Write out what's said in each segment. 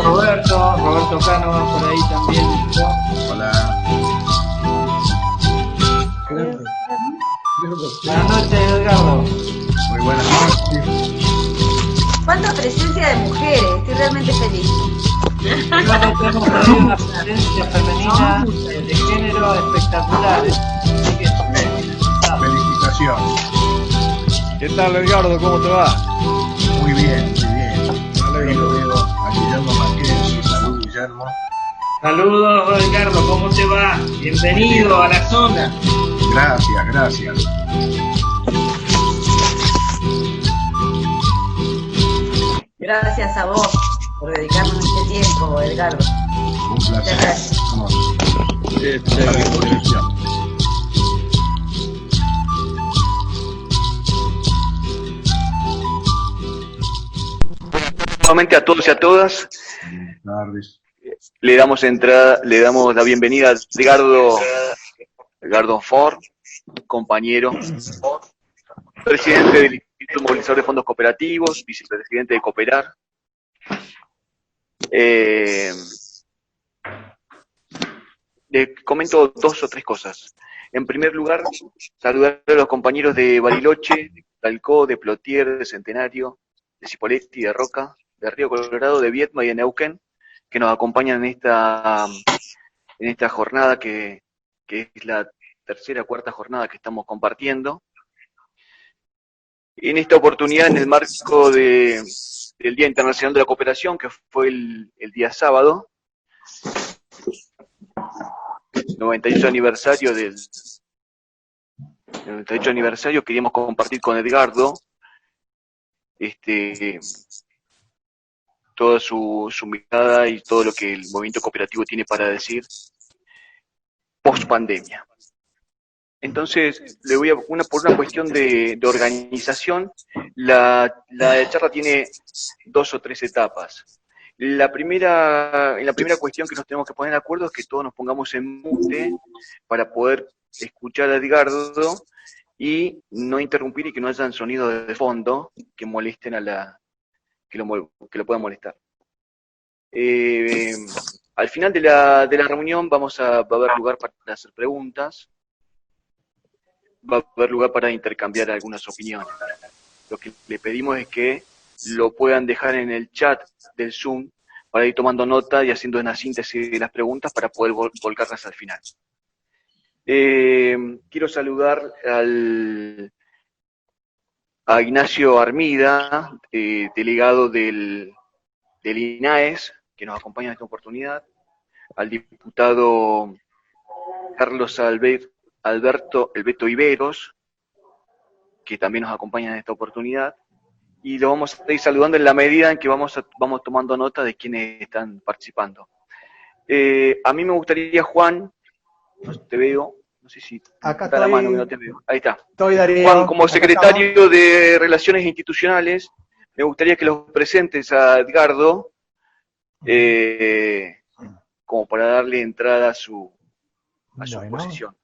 Roberto Cano va por ahí también. Hola. Buenas noches, Edgardo. Muy buenas noches. ¿Cuánta presencia de mujeres? Estoy realmente feliz. Tenemos ahí una presencia femenina de género espectacular. Así que, Felicitaciones. ¿Qué tal, Edgardo? ¿Cómo te va? Muy bien, muy bien. Ahí lo veo a Guillermo Mackenzie. Salud, Guillermo. saludos, Edgardo, ¿cómo te va? Bienvenido a la zona. Gracias, gracias. Gracias a vos por dedicarnos este tiempo, Edgardo. Un placer. Muchas gracias. Vamos a la disposición. Nuevamente a todos y a todas, Buenas tardes. le damos la bienvenida a Edgardo Ford, compañero, presidente del Instituto Movilizador de Fondos Cooperativos, vicepresidente de Cooperar. Le comento dos o tres cosas. En primer lugar, saludar a los compañeros de Bariloche, de Talcó, de Plotier, de Centenario, de Cipolletti, de Roca, de Río Colorado, de Viedma y de Neuquén, que nos acompañan en esta jornada que es la tercera o cuarta jornada que estamos compartiendo. En esta oportunidad, en el marco del Día Internacional de la Cooperación, que fue el día sábado, 98 aniversario del 98 aniversario, queríamos compartir con Edgardo toda su mirada y todo lo que el movimiento cooperativo tiene para decir post pandemia. Entonces, por una cuestión de organización, la charla tiene dos o tres etapas. En la primera cuestión que nos tenemos que poner de acuerdo es que todos nos pongamos en mute para poder escuchar a Edgardo y no interrumpir y que no hayan sonidos de fondo que molesten que lo puedan molestar. Al final de la reunión va a haber lugar para hacer preguntas, va a haber lugar para intercambiar algunas opiniones. Lo que le pedimos es que lo puedan dejar en el chat del Zoom para ir tomando nota y haciendo una síntesis de las preguntas para poder volcarlas al final. Quiero saludar a Ignacio Armida, delegado del INAES, que nos acompaña en esta oportunidad, al diputado Carlos Alberto Iberos, que también nos acompaña en esta oportunidad, y lo vamos a ir saludando en la medida en que vamos tomando nota de quienes están participando. A mí me gustaría, Juan, no te veo, no sé si acá está la mano, que no te veo. Ahí está. Estoy, Darío. Juan, como secretario de Relaciones Institucionales, me gustaría que los presentes a Edgardo, como para darle entrada a su exposición.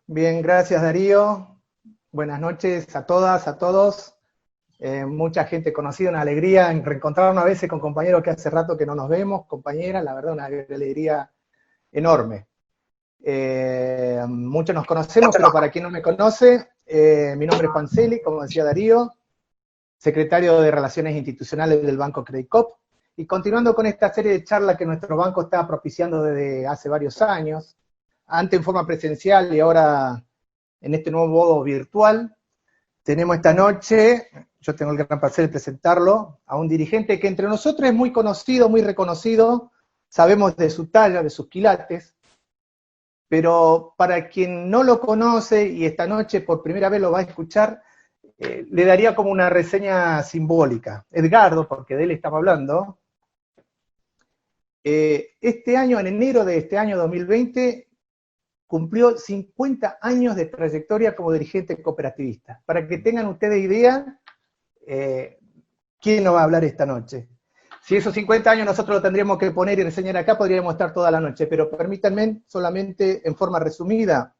Bien, gracias, Darío. Buenas noches a todas, a todos. Mucha gente conocida, una alegría en reencontrarnos a veces con compañeros que hace rato que no nos vemos, compañeras, la verdad una alegría enorme. Muchos nos conocemos, pero para quien no me conoce, mi nombre es Panceli, como decía Darío, secretario de Relaciones Institucionales del Banco Credit Coop, y continuando con esta serie de charlas que nuestro banco está propiciando desde hace varios años, antes en forma presencial y ahora en este nuevo modo virtual, tenemos esta noche, yo tengo el gran placer de presentarlo, a un dirigente que entre nosotros es muy conocido, muy reconocido, sabemos de su talla, de sus quilates, pero para quien no lo conoce y esta noche por primera vez lo va a escuchar, le daría como una reseña simbólica. Edgardo, porque de él estamos hablando, este año, en enero de este año 2020, cumplió 50 años de trayectoria como dirigente cooperativista. Para que tengan ustedes idea, ¿quién nos va a hablar esta noche? Si esos 50 años nosotros lo tendríamos que poner y reseñar acá, podríamos estar toda la noche, pero permítanme solamente en forma resumida.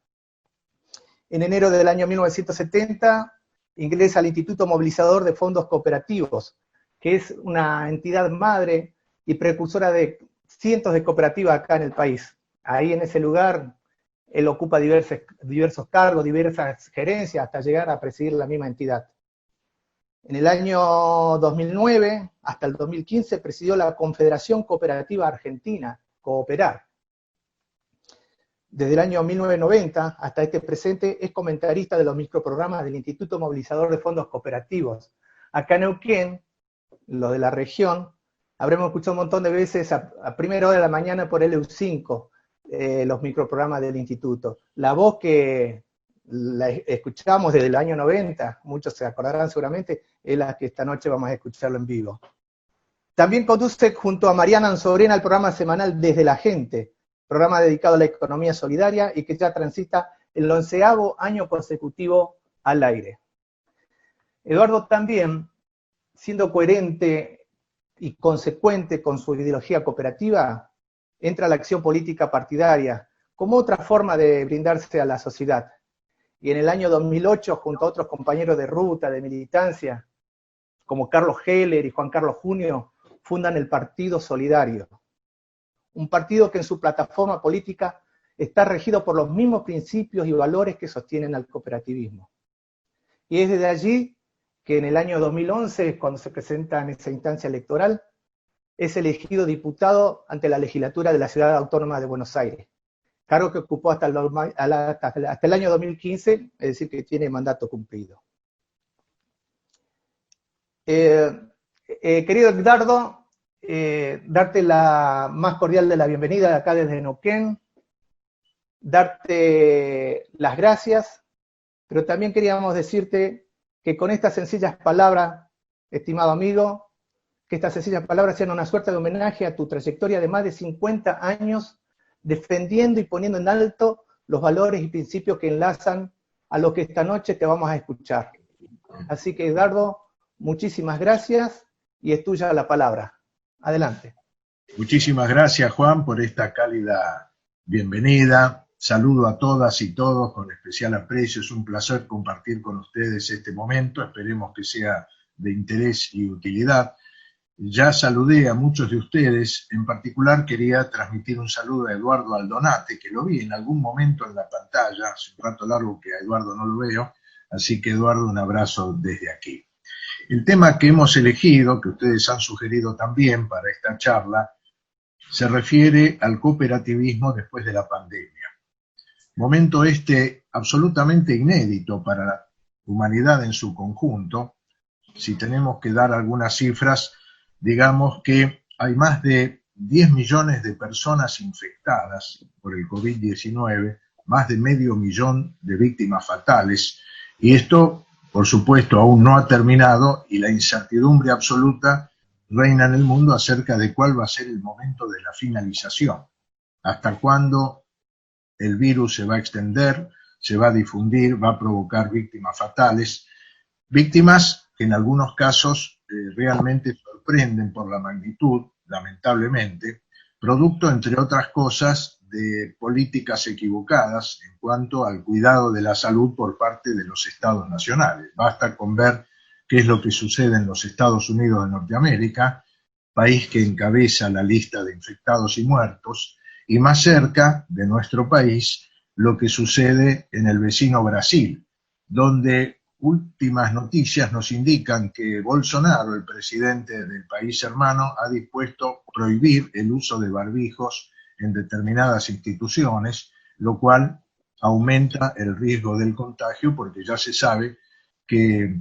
En enero del año 1970 ingresa al Instituto Movilizador de Fondos Cooperativos, que es una entidad madre y precursora de cientos de cooperativas acá en el país. Ahí en ese lugar él ocupa diversos cargos, diversas gerencias, hasta llegar a presidir la misma entidad. En el año 2009 hasta el 2015 presidió la Confederación Cooperativa Argentina, Cooperar. Desde el año 1990 hasta este presente es comentarista de los microprogramas del Instituto Movilizador de Fondos Cooperativos. Acá en Neuquén, los de la región, habremos escuchado un montón de veces a primera hora de la mañana por LU5, los microprogramas del instituto. La voz que la escuchamos desde el año 90, muchos se acordarán seguramente, es la que esta noche vamos a escucharlo en vivo. También conduce junto a Mariana Anzobrena el programa semanal Desde la Gente, programa dedicado a la economía solidaria y que ya transita el 11º año consecutivo al aire. Eduardo también, siendo coherente y consecuente con su ideología cooperativa, entra a la acción política partidaria como otra forma de brindarse a la sociedad. Y en el año 2008, junto a otros compañeros de ruta, de militancia, como Carlos Heller y Juan Carlos Junio, fundan el Partido Solidario. Un partido que en su plataforma política está regido por los mismos principios y valores que sostienen al cooperativismo. Y es desde allí que en el año 2011, cuando se presenta en esa instancia electoral, es elegido diputado ante la legislatura de la Ciudad Autónoma de Buenos Aires, cargo que ocupó hasta el año 2015, es decir, que tiene mandato cumplido. Querido Edgardo, darte la más cordial de la bienvenida de acá desde Neuquén, darte las gracias, pero también queríamos decirte que con estas sencillas palabras, estimado amigo, que estas sencillas palabras sean una suerte de homenaje a tu trayectoria de más de 50 años defendiendo y poniendo en alto los valores y principios que enlazan a lo que esta noche te vamos a escuchar. Así que, Edgardo, muchísimas gracias y es tuya la palabra. Adelante. Muchísimas gracias, Juan, por esta cálida bienvenida. Saludo a todas y todos con especial aprecio. Es un placer compartir con ustedes este momento. Esperemos que sea de interés y utilidad. Ya saludé a muchos de ustedes. En particular quería transmitir un saludo a Eduardo Aldonate, que lo vi en algún momento en la pantalla. Hace un rato largo que a Eduardo no lo veo. Así que, Eduardo, un abrazo desde aquí. El tema que hemos elegido, que ustedes han sugerido también para esta charla, se refiere al cooperativismo después de la pandemia. Momento este absolutamente inédito para la humanidad en su conjunto. Si tenemos que dar algunas cifras, digamos que hay más de 10 millones de personas infectadas por el COVID-19, más de medio millón de víctimas fatales, y esto, por supuesto, aún no ha terminado, y la incertidumbre absoluta reina en el mundo acerca de cuál va a ser el momento de la finalización. Hasta cuándo el virus se va a extender, se va a difundir, va a provocar víctimas fatales, víctimas que en algunos casos realmente sorprenden por la magnitud, lamentablemente, producto, entre otras cosas, de políticas equivocadas en cuanto al cuidado de la salud por parte de los estados nacionales. Basta con ver qué es lo que sucede en los Estados Unidos de Norteamérica, país que encabeza la lista de infectados y muertos, y más cerca de nuestro país, lo que sucede en el vecino Brasil, donde últimas noticias nos indican que Bolsonaro, el presidente del país hermano, ha dispuesto prohibir el uso de barbijos en determinadas instituciones, lo cual aumenta el riesgo del contagio, porque ya se sabe que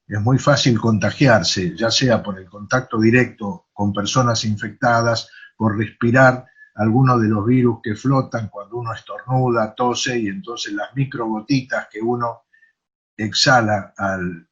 es muy fácil contagiarse, ya sea por el contacto directo con personas infectadas, por respirar algunos de los virus que flotan cuando uno estornuda, tose, y entonces las microgotitas que uno exhala al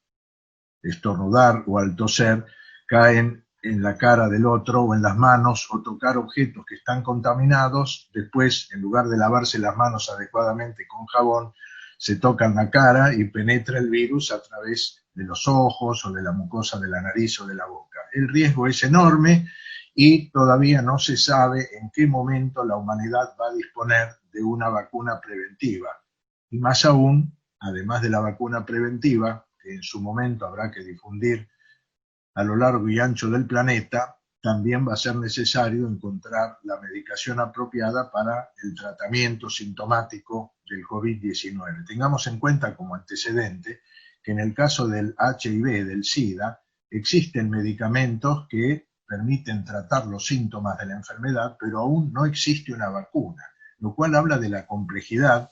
estornudar o al toser caen en la cara del otro o en las manos, o tocar objetos que están contaminados. Después, en lugar de lavarse las manos adecuadamente con jabón, se tocan la cara y penetra el virus a través de los ojos o de la mucosa de la nariz o de la boca. El riesgo es enorme y todavía no se sabe en qué momento la humanidad va a disponer de una vacuna preventiva. Y más aún, además de la vacuna preventiva, que en su momento habrá que difundir a lo largo y ancho del planeta, también va a ser necesario encontrar la medicación apropiada para el tratamiento sintomático del COVID-19. Tengamos en cuenta como antecedente que en el caso del HIV, del SIDA, existen medicamentos que permiten tratar los síntomas de la enfermedad, pero aún no existe una vacuna, lo cual habla de la complejidad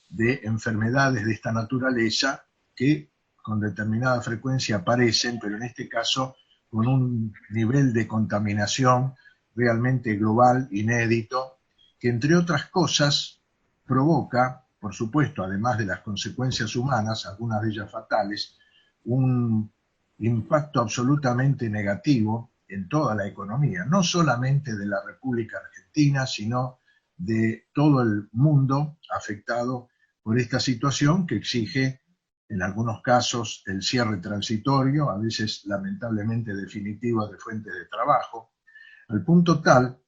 de enfermedades de esta naturaleza que con determinada frecuencia aparecen, pero en este caso con un nivel de contaminación realmente global, inédito, que entre otras cosas provoca, por supuesto, además de las consecuencias humanas, algunas de ellas fatales, un impacto absolutamente negativo en toda la economía, no solamente de la República Argentina, sino de todo el mundo afectado por esta situación que exige, en algunos casos, el cierre transitorio, a veces lamentablemente definitivo, de fuentes de trabajo, al punto tal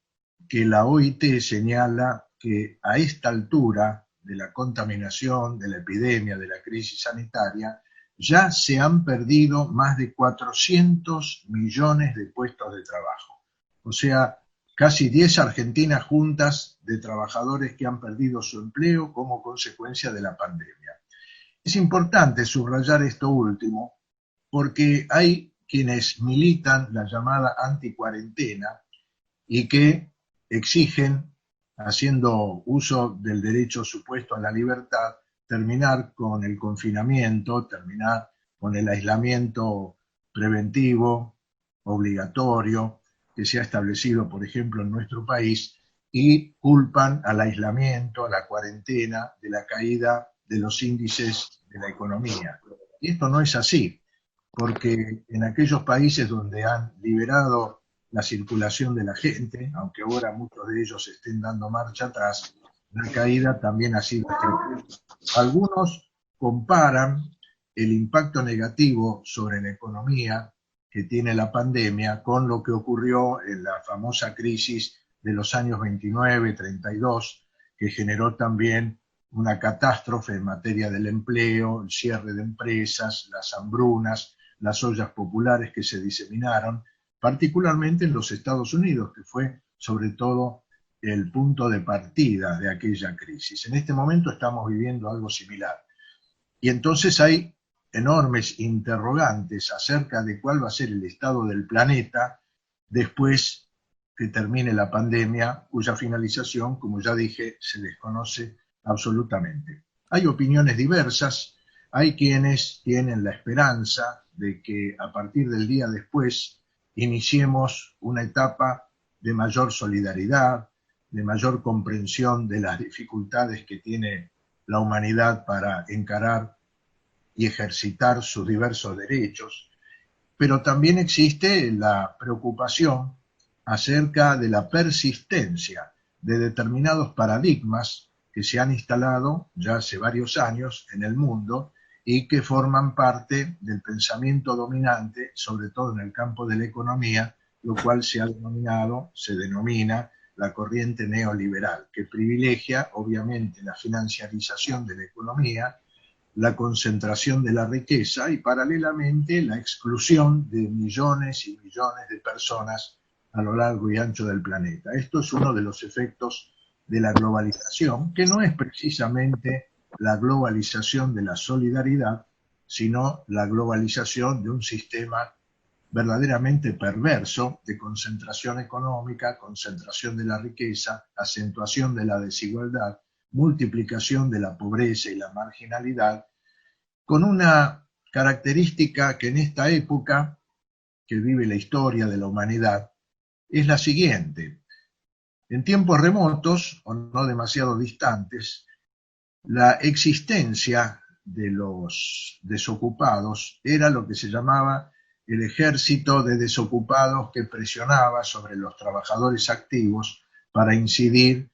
que la OIT señala que a esta altura de la contaminación, de la epidemia, de la crisis sanitaria, ya se han perdido más de 400 millones de puestos de trabajo. O sea, casi 10 Argentinas juntas de trabajadores que han perdido su empleo como consecuencia de la pandemia. Es importante subrayar esto último porque hay quienes militan la llamada anticuarentena y que exigen, haciendo uso del derecho supuesto a la libertad, terminar con el confinamiento, terminar con el aislamiento preventivo, obligatorio, que se ha establecido, por ejemplo, en nuestro país, y culpan al aislamiento, a la cuarentena, de la caída de los índices de la economía. Y esto no es así, porque en aquellos países donde han liberado la circulación de la gente, aunque ahora muchos de ellos estén dando marcha atrás, la caída también ha sido estrepitosa. Algunos comparan el impacto negativo sobre la economía que tiene la pandemia con lo que ocurrió en la famosa crisis de los años 29-32, que generó también una catástrofe en materia del empleo, el cierre de empresas, las hambrunas, las ollas populares que se diseminaron, particularmente en los Estados Unidos, que fue sobre todo el punto de partida de aquella crisis. En este momento estamos viviendo algo similar. Y entonces hay enormes interrogantes acerca de cuál va a ser el estado del planeta después que termine la pandemia, cuya finalización, como ya dije, se desconoce absolutamente. Hay opiniones diversas, hay quienes tienen la esperanza de que a partir del día después iniciemos una etapa de mayor solidaridad, de mayor comprensión de las dificultades que tiene la humanidad para encarar y ejercitar sus diversos derechos, pero también existe la preocupación acerca de la persistencia de determinados paradigmas que se han instalado ya hace varios años en el mundo y que forman parte del pensamiento dominante, sobre todo en el campo de la economía, lo cual se denomina la corriente neoliberal, que privilegia obviamente la financiarización de la economía, la concentración de la riqueza y paralelamente la exclusión de millones y millones de personas a lo largo y ancho del planeta. Esto es uno de los efectos de la globalización, que no es precisamente la globalización de la solidaridad, sino la globalización de un sistema verdaderamente perverso de concentración económica, concentración de la riqueza, acentuación de la desigualdad, multiplicación de la pobreza y la marginalidad, con una característica que en esta época que vive la historia de la humanidad es la siguiente. En tiempos remotos, o no demasiado distantes, la existencia de los desocupados era lo que se llamaba el ejército de desocupados que presionaba sobre los trabajadores activos para incidir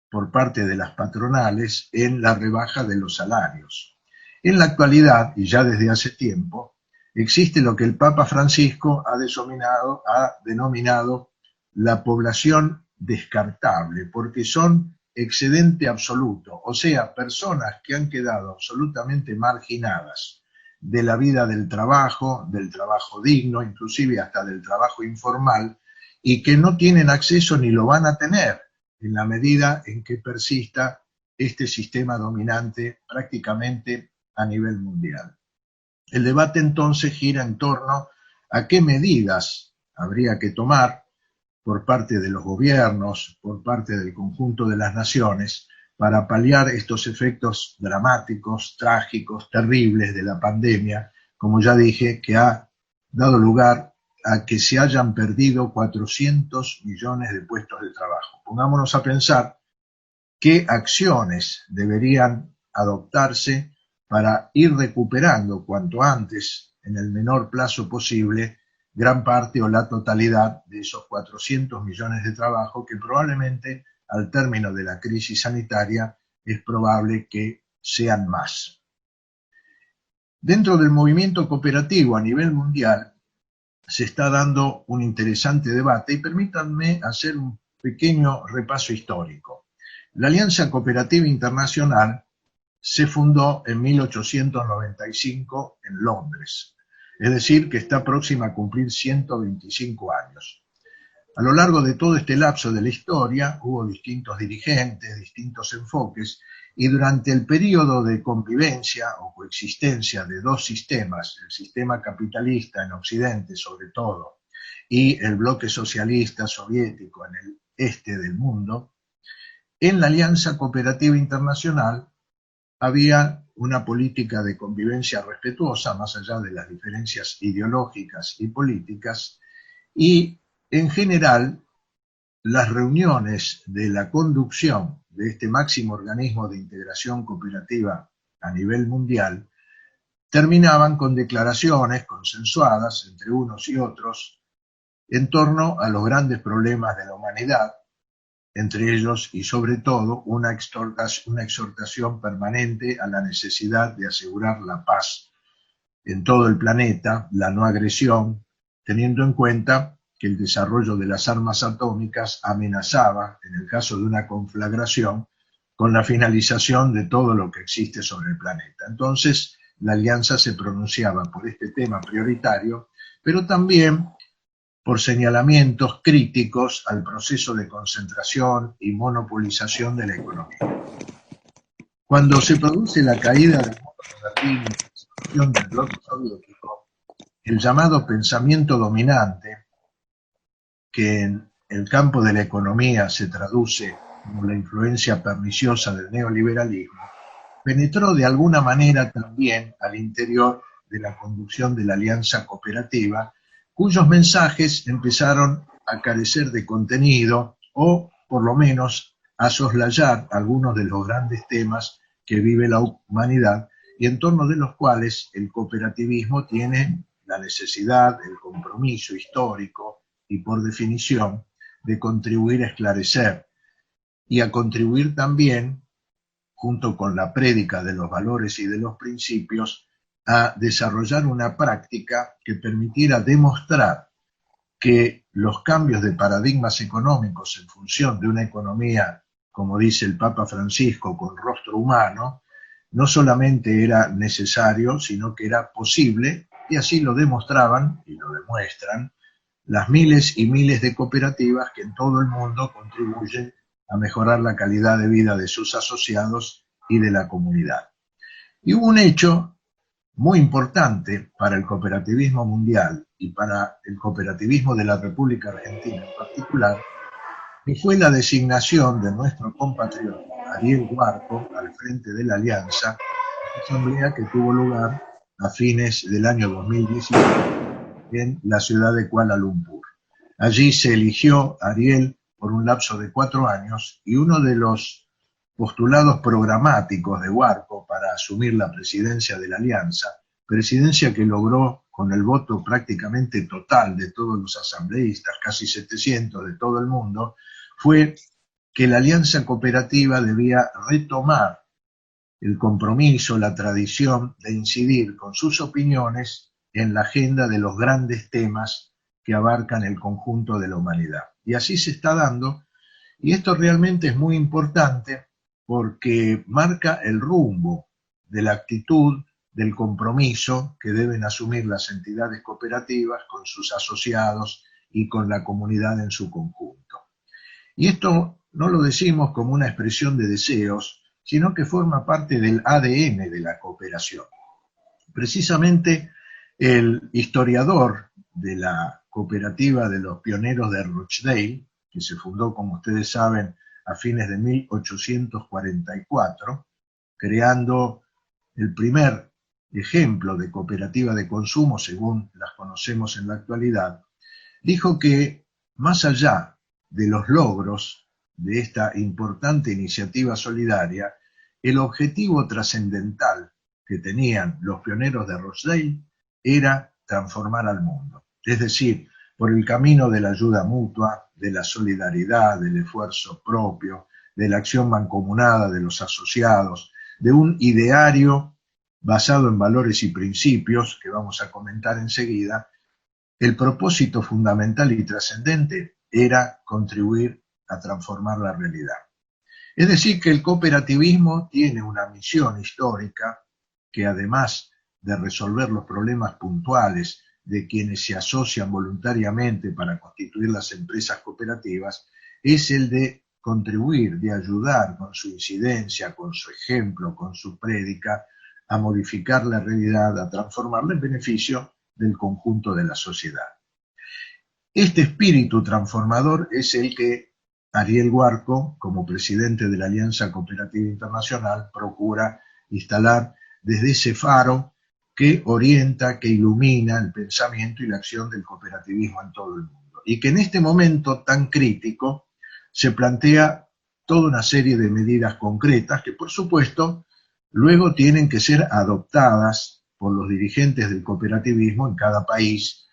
por parte de las patronales en la rebaja de los salarios. En la actualidad, y ya desde hace tiempo, existe lo que el Papa Francisco ha denominado la población descartable, porque son excedente absoluto, o sea, personas que han quedado absolutamente marginadas de la vida del trabajo digno, inclusive hasta del trabajo informal, y que no tienen acceso ni lo van a tener en la medida en que persista este sistema dominante prácticamente a nivel mundial. El debate entonces gira en torno a qué medidas habría que tomar por parte de los gobiernos, por parte del conjunto de las naciones, para paliar estos efectos dramáticos, trágicos, terribles de la pandemia, como ya dije, que ha dado lugar a que se hayan perdido 400 millones de puestos de trabajo. Pongámonos a pensar qué acciones deberían adoptarse para ir recuperando cuanto antes, en el menor plazo posible, gran parte o la totalidad de esos 400 millones de trabajo que probablemente al término de la crisis sanitaria es probable que sean más. Dentro del movimiento cooperativo a nivel mundial se está dando un interesante debate y permítanme hacer un pequeño repaso histórico. La Alianza Cooperativa Internacional se fundó en 1895 en Londres, es decir, que está próxima a cumplir 125 años. A lo largo de todo este lapso de la historia hubo distintos dirigentes, distintos enfoques, y durante el periodo de convivencia o coexistencia de dos sistemas, el sistema capitalista en Occidente sobre todo, y el bloque socialista soviético en el este del mundo, en la Alianza Cooperativa Internacional había una política de convivencia respetuosa, más allá de las diferencias ideológicas y políticas, y en general las reuniones de la conducción de este máximo organismo de integración cooperativa a nivel mundial terminaban con declaraciones consensuadas entre unos y otros en torno a los grandes problemas de la humanidad, entre ellos y sobre todo una exhortación permanente a la necesidad de asegurar la paz en todo el planeta, la no agresión, teniendo en cuenta que el desarrollo de las armas atómicas amenazaba, en el caso de una conflagración, con la finalización de todo lo que existe sobre el planeta. Entonces, la Alianza se pronunciaba por este tema prioritario, pero también por señalamientos críticos al proceso de concentración y monopolización de la economía. Cuando se produce la caída del mundo cooperativo y la disolución del bloque soviético, el llamado pensamiento dominante, que en el campo de la economía se traduce como la influencia perniciosa del neoliberalismo, penetró de alguna manera también al interior de la conducción de la Alianza Cooperativa, cuyos mensajes empezaron a carecer de contenido o, por lo menos, a soslayar algunos de los grandes temas que vive la humanidad y en torno de los cuales el cooperativismo tiene la necesidad, el compromiso histórico y, por definición, de contribuir a esclarecer y a contribuir también, junto con la prédica de los valores y de los principios, a desarrollar una práctica que permitiera demostrar que los cambios de paradigmas económicos en función de una economía, como dice el Papa Francisco, con rostro humano, no solamente era necesario, sino que era posible, y así lo demostraban y lo demuestran las miles y miles de cooperativas que en todo el mundo contribuyen a mejorar la calidad de vida de sus asociados y de la comunidad. Y hubo un hecho muy importante para el cooperativismo mundial y para el cooperativismo de la República Argentina en particular, que fue la designación de nuestro compatriota Ariel Huarco al frente de la Alianza, asamblea que tuvo lugar a fines del año 2017 en la ciudad de Kuala Lumpur. Allí se eligió a Ariel por un lapso de 4 años y uno de los postulados programáticos de Huarco para asumir la presidencia de la Alianza, presidencia que logró con el voto prácticamente total de todos los asambleístas, casi 700 de todo el mundo, fue que la Alianza Cooperativa debía retomar el compromiso, la tradición de incidir con sus opiniones en la agenda de los grandes temas que abarcan el conjunto de la humanidad. Y así se está dando, y esto realmente es muy importante porque marca el rumbo de la actitud, del compromiso que deben asumir las entidades cooperativas con sus asociados y con la comunidad en su conjunto. Y esto no lo decimos como una expresión de deseos, sino que forma parte del ADN de la cooperación. Precisamente el historiador de la cooperativa de los pioneros de Rochdale, que se fundó, como ustedes saben, a fines de 1844, creando el primer ejemplo de cooperativa de consumo, según las conocemos en la actualidad, dijo que más allá de los logros de esta importante iniciativa solidaria, el objetivo trascendental que tenían los pioneros de Rochdale era transformar al mundo. Es decir, por el camino de la ayuda mutua, de la solidaridad, del esfuerzo propio, de la acción mancomunada de los asociados, de un ideario basado en valores y principios, que vamos a comentar enseguida, el propósito fundamental y trascendente era contribuir a transformar la realidad. Es decir, que el cooperativismo tiene una misión histórica que, además de resolver los problemas puntuales de quienes se asocian voluntariamente para constituir las empresas cooperativas, es el de contribuir, de ayudar con su incidencia, con su ejemplo, con su prédica, a modificar la realidad, a transformarla en beneficio del conjunto de la sociedad. Este espíritu transformador es el que Ariel Huarco, como presidente de la Alianza Cooperativa Internacional, procura instalar desde ese faro que orienta, que ilumina el pensamiento y la acción del cooperativismo en todo el mundo. Y que en este momento tan crítico se plantea toda una serie de medidas concretas que, por supuesto, luego tienen que ser adoptadas por los dirigentes del cooperativismo en cada país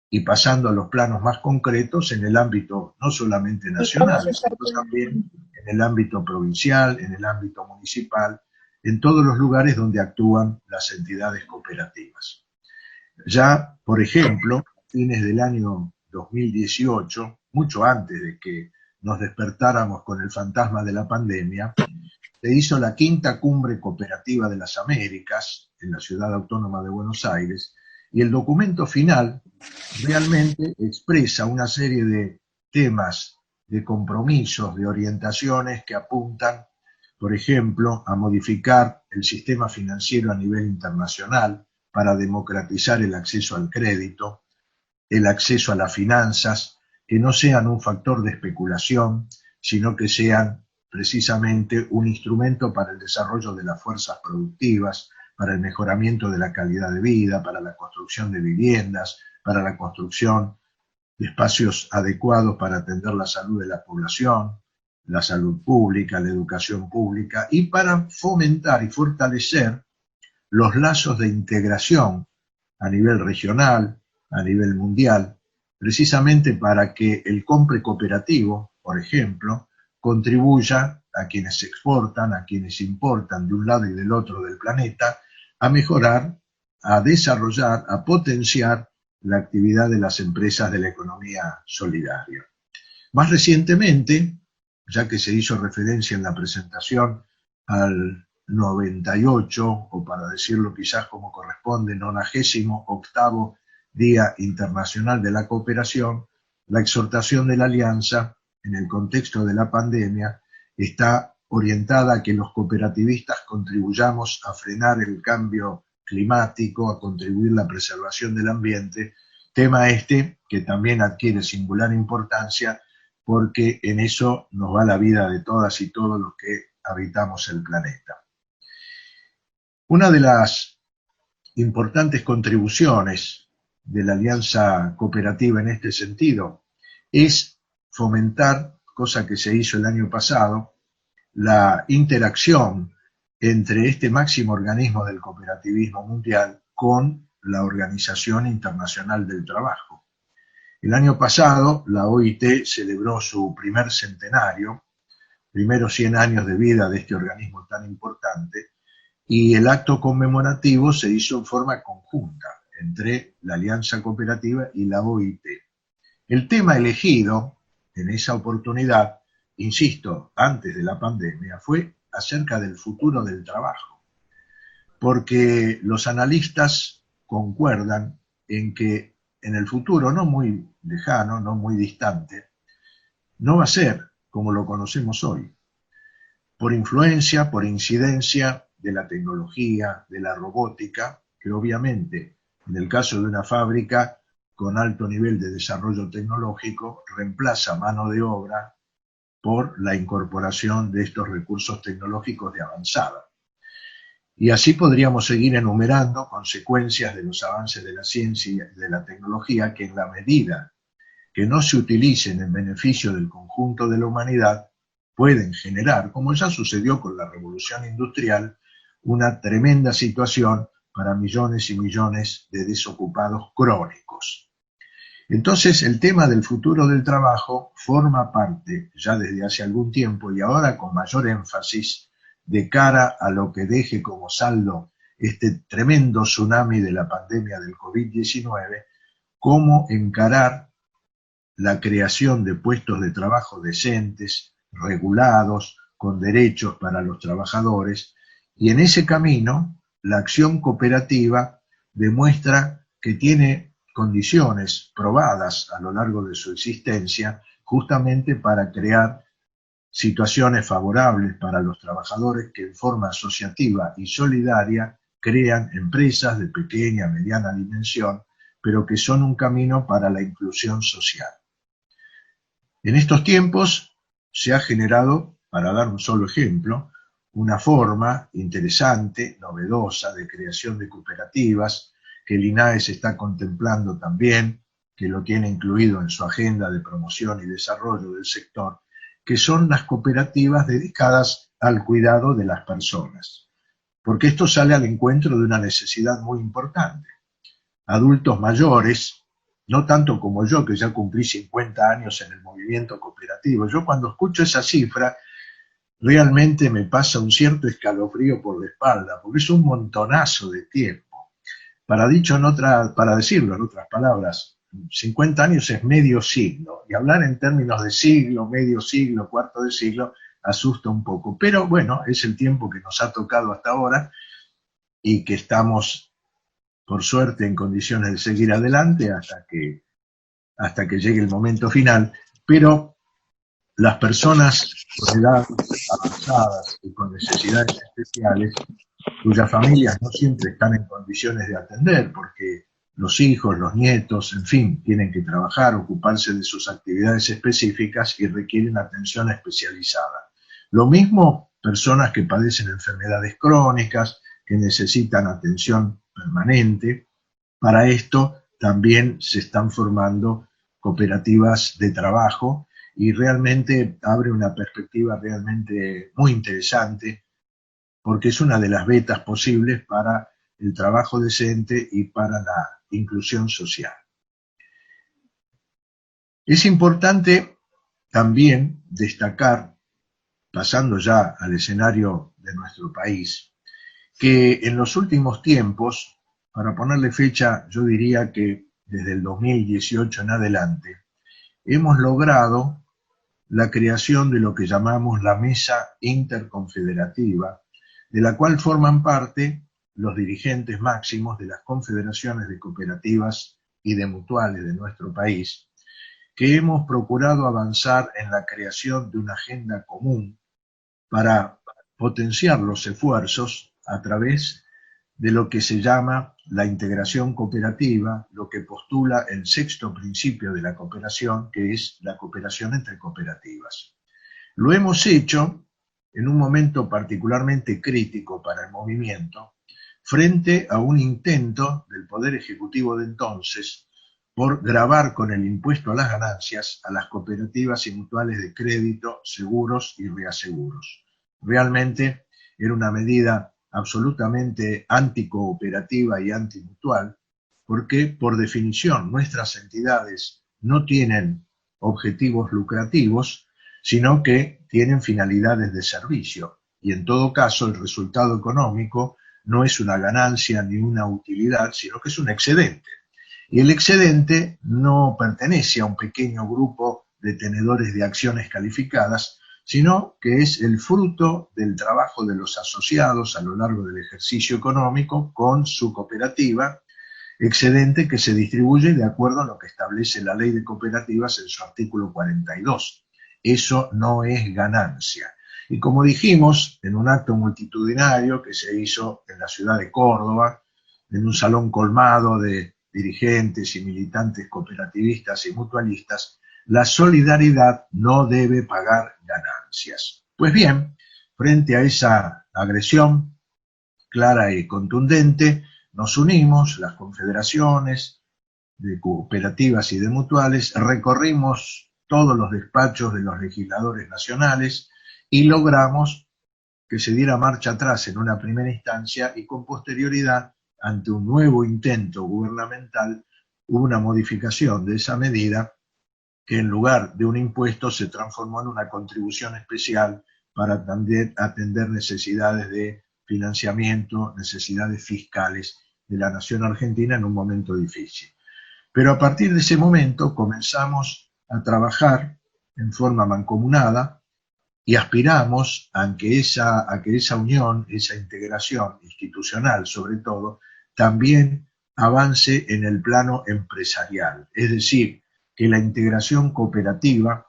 y pasando a los planos más concretos en el ámbito no solamente nacional, sino también en el ámbito provincial, en el ámbito municipal, en todos los lugares donde actúan las entidades cooperativas. Ya, por ejemplo, a fines del año 2018, mucho antes de que nos despertáramos con el fantasma de la pandemia, se hizo la quinta cumbre cooperativa de las Américas en la ciudad autónoma de Buenos Aires, y el documento final realmente expresa una serie de temas, de compromisos, de orientaciones que apuntan, por ejemplo, a modificar el sistema financiero a nivel internacional para democratizar el acceso al crédito, el acceso a las finanzas, que no sean un factor de especulación, sino que sean precisamente un instrumento para el desarrollo de las fuerzas productivas, para el mejoramiento de la calidad de vida, para la construcción de viviendas, para la construcción de espacios adecuados para atender la salud de la población, la salud pública, la educación pública, y para fomentar y fortalecer los lazos de integración a nivel regional, a nivel mundial, precisamente para que el compre cooperativo, por ejemplo, contribuya a quienes exportan, a quienes importan de un lado y del otro del planeta, a mejorar, a desarrollar, a potenciar la actividad de las empresas de la economía solidaria. Más recientemente, ya que se hizo referencia en la presentación al 98, o para decirlo quizás como corresponde, 98º Día Internacional de la Cooperación, la exhortación de la Alianza, en el contexto de la pandemia, está orientada a que los cooperativistas contribuyamos a frenar el cambio climático, a contribuir a la preservación del ambiente, tema este que también adquiere singular importancia porque en eso nos va la vida de todas y todos los que habitamos el planeta. Una de las importantes contribuciones de la Alianza Cooperativa en este sentido es fomentar, cosa que se hizo el año pasado, la interacción entre este máximo organismo del cooperativismo mundial con la Organización Internacional del Trabajo. El año pasado la OIT celebró su primer centenario, primeros 100 años de vida de este organismo tan importante, y el acto conmemorativo se hizo en forma conjunta entre la Alianza Cooperativa y la OIT. El tema elegido en esa oportunidad, insisto, antes de la pandemia, fue acerca del futuro del trabajo, porque los analistas concuerdan en que en el futuro no muy lejano, no muy distante, no va a ser como lo conocemos hoy, por influencia, por incidencia de la tecnología, de la robótica, que obviamente en el caso de una fábrica con alto nivel de desarrollo tecnológico reemplaza mano de obra por la incorporación de estos recursos tecnológicos de avanzada. Y así podríamos seguir enumerando consecuencias de los avances de la ciencia y de la tecnología que en la medida que no se utilicen en beneficio del conjunto de la humanidad, pueden generar, como ya sucedió con la revolución industrial, una tremenda situación para millones y millones de desocupados crónicos. Entonces, el tema del futuro del trabajo forma parte, ya desde hace algún tiempo y ahora con mayor énfasis, de cara a lo que deje como saldo este tremendo tsunami de la pandemia del COVID-19, cómo encarar la creación de puestos de trabajo decentes, regulados, con derechos para los trabajadores, y en ese camino la acción cooperativa demuestra que tiene condiciones probadas a lo largo de su existencia justamente para crear situaciones favorables para los trabajadores que en forma asociativa y solidaria crean empresas de pequeña, mediana dimensión, pero que son un camino para la inclusión social. En estos tiempos se ha generado, para dar un solo ejemplo, una forma interesante, novedosa, de creación de cooperativas, que el INAES está contemplando también, que lo tiene incluido en su agenda de promoción y desarrollo del sector, que son las cooperativas dedicadas al cuidado de las personas. Porque esto sale al encuentro de una necesidad muy importante. Adultos mayores, no tanto como yo, que ya cumplí 50 años en el movimiento cooperativo. Yo cuando escucho esa cifra, realmente me pasa un cierto escalofrío por la espalda, porque es un montonazo de tiempo. Para decirlo en otras palabras, 50 años es medio siglo, y hablar en términos de siglo, medio siglo, cuarto de siglo, asusta un poco. Pero bueno, es el tiempo que nos ha tocado hasta ahora y que estamos, por suerte, en condiciones de seguir adelante hasta que llegue el momento final. Pero las personas con edad avanzadas y con necesidades especiales, cuyas familias no siempre están en condiciones de atender, porque los hijos, los nietos, en fin, tienen que trabajar, ocuparse de sus actividades específicas y requieren atención especializada. Lo mismo personas que padecen enfermedades crónicas, que necesitan atención permanente. Para esto también se están formando cooperativas de trabajo y realmente abre una perspectiva realmente muy interesante, porque es una de las vetas posibles para el trabajo decente y para la inclusión social. Es importante también destacar, pasando ya al escenario de nuestro país, que en los últimos tiempos, para ponerle fecha, yo diría que desde el 2018 en adelante, hemos logrado la creación de lo que llamamos la Mesa Interconfederativa, de la cual forman parte los dirigentes máximos de las confederaciones de cooperativas y de mutuales de nuestro país, que hemos procurado avanzar en la creación de una agenda común para potenciar los esfuerzos a través de lo que se llama la integración cooperativa, lo que postula el sexto principio de la cooperación, que es la cooperación entre cooperativas. Lo hemos hecho en un momento particularmente crítico para el movimiento, frente a un intento del Poder Ejecutivo de entonces por gravar con el impuesto a las ganancias a las cooperativas y mutuales de crédito, seguros y reaseguros. Realmente era una medida absolutamente anticooperativa y antimutual, porque por definición nuestras entidades no tienen objetivos lucrativos, sino que tienen finalidades de servicio, y en todo caso el resultado económico no es una ganancia ni una utilidad, sino que es un excedente. Y el excedente no pertenece a un pequeño grupo de tenedores de acciones calificadas, sino que es el fruto del trabajo de los asociados a lo largo del ejercicio económico con su cooperativa, excedente que se distribuye de acuerdo a lo que establece la Ley de Cooperativas en su artículo 42. Eso no es ganancia. Y como dijimos, en un acto multitudinario que se hizo en la ciudad de Córdoba, en un salón colmado de dirigentes y militantes cooperativistas y mutualistas, la solidaridad no debe pagar ganancias. Pues bien, frente a esa agresión clara y contundente, nos unimos, las confederaciones de cooperativas y de mutuales, recorrimos todos los despachos de los legisladores nacionales y logramos que se diera marcha atrás en una primera instancia y con posterioridad, ante un nuevo intento gubernamental, hubo una modificación de esa medida que en lugar de un impuesto se transformó en una contribución especial para atender necesidades de financiamiento, necesidades fiscales de la nación argentina en un momento difícil. Pero a partir de ese momento comenzamos a trabajar en forma mancomunada y aspiramos a que esa unión, esa integración institucional sobre todo, también avance en el plano empresarial. Es decir, que la integración cooperativa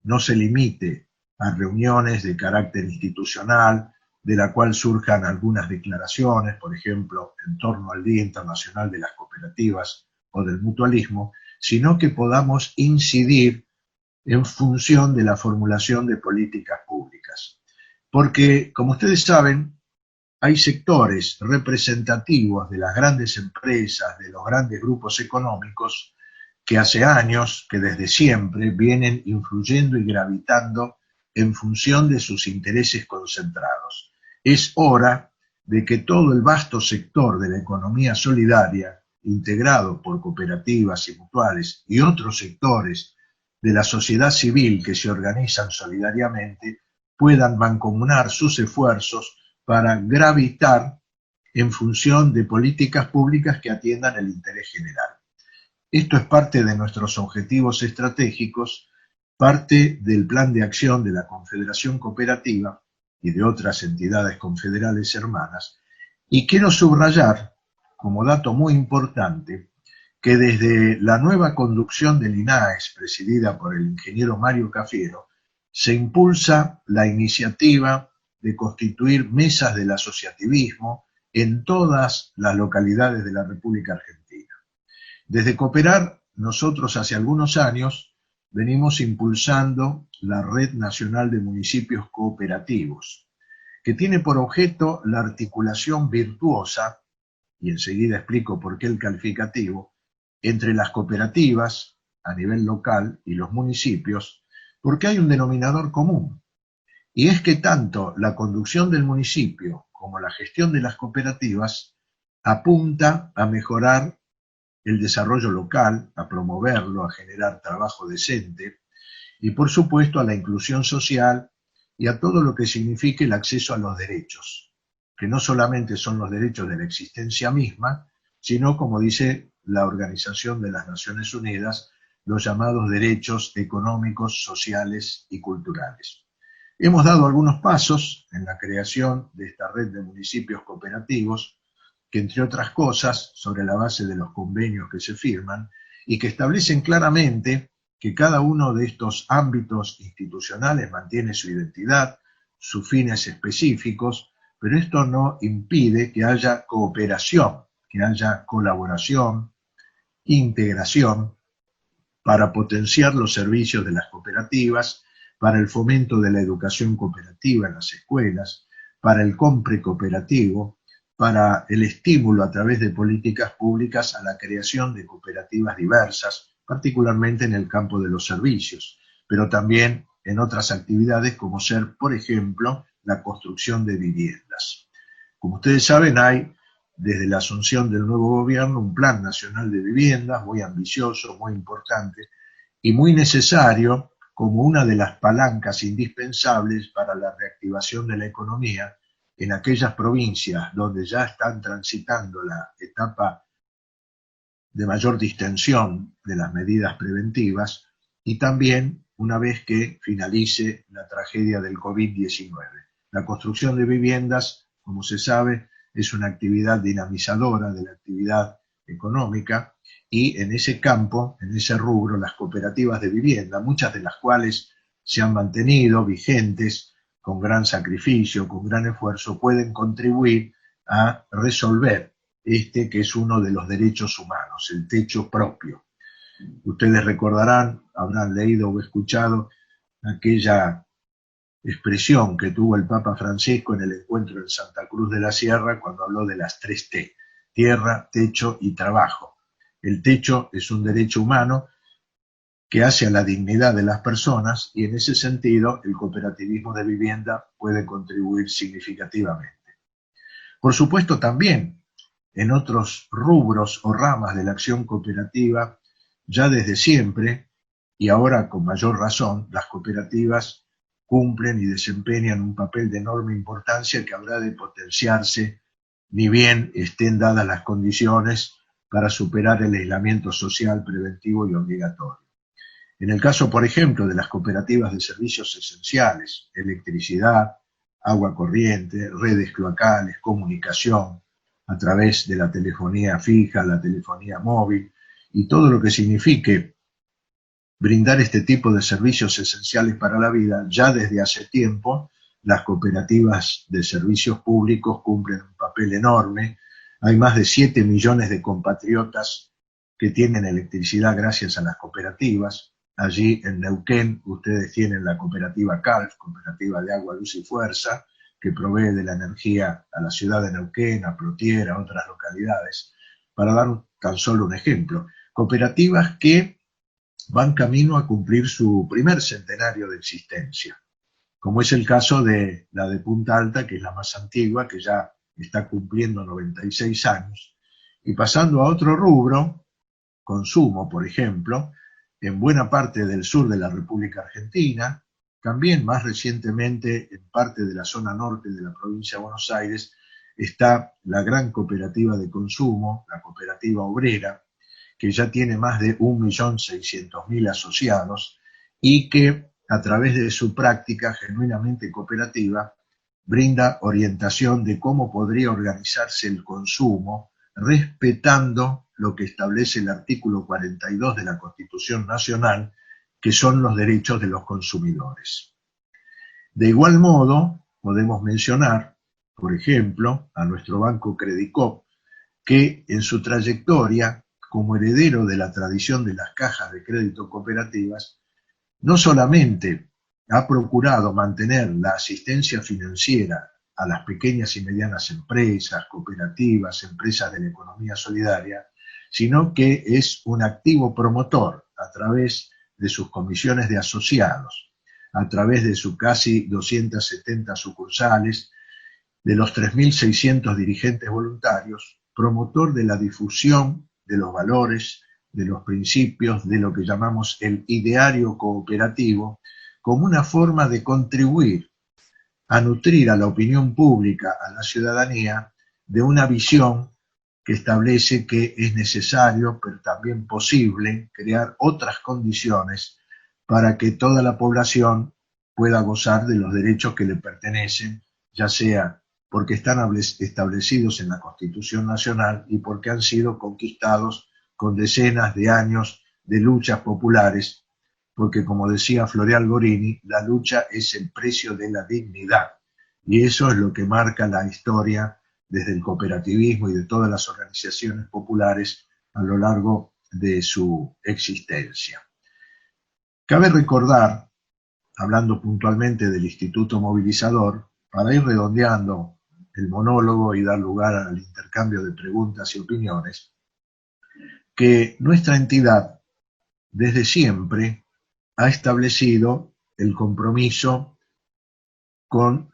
no se limite a reuniones de carácter institucional, de la cual surjan algunas declaraciones, por ejemplo, en torno al Día Internacional de las Cooperativas o del mutualismo, sino que podamos incidir en función de la formulación de políticas públicas. Porque, como ustedes saben, hay sectores representativos de las grandes empresas, de los grandes grupos económicos, que hace años, que desde siempre, vienen influyendo y gravitando en función de sus intereses concentrados. Es hora de que todo el vasto sector de la economía solidaria, integrado por cooperativas y mutuales y otros sectores de la sociedad civil que se organizan solidariamente, puedan mancomunar sus esfuerzos para gravitar en función de políticas públicas que atiendan el interés general. Esto es parte de nuestros objetivos estratégicos, parte del plan de acción de la Confederación Cooperativa y de otras entidades confederales hermanas, y quiero subrayar, como dato muy importante, que desde la nueva conducción del INAES, presidida por el ingeniero Mario Cafiero, se impulsa la iniciativa de constituir mesas del asociativismo en todas las localidades de la República Argentina. Desde Cooperar, nosotros hace algunos años venimos impulsando la Red Nacional de Municipios Cooperativos, que tiene por objeto la articulación virtuosa, y enseguida explico por qué el calificativo, entre las cooperativas a nivel local y los municipios, porque hay un denominador común, y es que tanto la conducción del municipio como la gestión de las cooperativas apunta a mejorar el desarrollo local, a promoverlo, a generar trabajo decente y por supuesto a la inclusión social y a todo lo que signifique el acceso a los derechos, que no solamente son los derechos de la existencia misma, sino, como dice la Organización de las Naciones Unidas, los llamados derechos económicos, sociales y culturales. Hemos dado algunos pasos en la creación de esta red de municipios cooperativos, que entre otras cosas, sobre la base de los convenios que se firman, y que establecen claramente que cada uno de estos ámbitos institucionales mantiene su identidad, sus fines específicos, pero esto no impide que haya cooperación, que haya colaboración, integración, para potenciar los servicios de las cooperativas, para el fomento de la educación cooperativa en las escuelas, para el compre cooperativo, para el estímulo a través de políticas públicas a la creación de cooperativas diversas, particularmente en el campo de los servicios, pero también en otras actividades como ser, por ejemplo, la construcción de viviendas. Como ustedes saben, hay desde la asunción del nuevo gobierno un plan nacional de viviendas muy ambicioso, muy importante y muy necesario como una de las palancas indispensables para la reactivación de la economía en aquellas provincias donde ya están transitando la etapa de mayor distensión de las medidas preventivas y también una vez que finalice la tragedia del COVID-19. La construcción de viviendas, como se sabe, es una actividad dinamizadora de la actividad económica, y en ese campo, en ese rubro, las cooperativas de vivienda, muchas de las cuales se han mantenido vigentes con gran sacrificio, con gran esfuerzo, pueden contribuir a resolver este que es uno de los derechos humanos, el techo propio. Ustedes recordarán, habrán leído o escuchado aquella expresión que tuvo el Papa Francisco en el encuentro en Santa Cruz de la Sierra cuando habló de las 3 T: tierra, techo y trabajo. El techo es un derecho humano que hace a la dignidad de las personas, y en ese sentido el cooperativismo de vivienda puede contribuir significativamente. Por supuesto, también en otros rubros o ramas de la acción cooperativa, ya desde siempre, y ahora con mayor razón, las cooperativas cumplen y desempeñan un papel de enorme importancia que habrá de potenciarse ni bien estén dadas las condiciones para superar el aislamiento social preventivo y obligatorio. En el caso, por ejemplo, de las cooperativas de servicios esenciales, electricidad, agua corriente, redes cloacales, comunicación, a través de la telefonía fija, la telefonía móvil, y todo lo que signifique brindar este tipo de servicios esenciales para la vida, ya desde hace tiempo las cooperativas de servicios públicos cumplen un papel enorme. Hay más de 7 millones de compatriotas que tienen electricidad gracias a las cooperativas. Allí en Neuquén ustedes tienen la cooperativa CALF, Cooperativa de Agua, Luz y Fuerza, que provee de la energía a la ciudad de Neuquén, a Plotier, a otras localidades, para dar tan solo un ejemplo. Cooperativas que van camino a cumplir su primer centenario de existencia, como es el caso de la de Punta Alta, que es la más antigua, que ya está cumpliendo 96 años. Y pasando a otro rubro, consumo, por ejemplo, en buena parte del sur de la República Argentina, también más recientemente en parte de la zona norte de la provincia de Buenos Aires, está la gran cooperativa de consumo, la Cooperativa Obrera, que ya tiene más de 1.600.000 asociados y que a través de su práctica genuinamente cooperativa brinda orientación de cómo podría organizarse el consumo respetando lo que establece el artículo 42 de la Constitución Nacional, que son los derechos de los consumidores. De igual modo, podemos mencionar, por ejemplo, a nuestro banco Credicop, que en su trayectoria como heredero de la tradición de las cajas de crédito cooperativas, no solamente ha procurado mantener la asistencia financiera a las pequeñas y medianas empresas, cooperativas, empresas de la economía solidaria, sino que es un activo promotor a través de sus comisiones de asociados, a través de sus casi 270 sucursales, de los 3.600 dirigentes voluntarios, promotor de la difusión de los valores, de los principios, de lo que llamamos el ideario cooperativo, como una forma de contribuir a nutrir a la opinión pública, a la ciudadanía, de una visión que establece que es necesario, pero también posible, crear otras condiciones para que toda la población pueda gozar de los derechos que le pertenecen, ya sea porque están establecidos en la Constitución Nacional y porque han sido conquistados con decenas de años de luchas populares, porque como decía Floreal Gorini, la lucha es el precio de la dignidad, y eso es lo que marca la historia desde el cooperativismo y de todas las organizaciones populares a lo largo de su existencia. Cabe recordar, hablando puntualmente del Instituto Movilizador, para ir redondeando el monólogo y dar lugar al intercambio de preguntas y opiniones, que nuestra entidad desde siempre ha establecido el compromiso con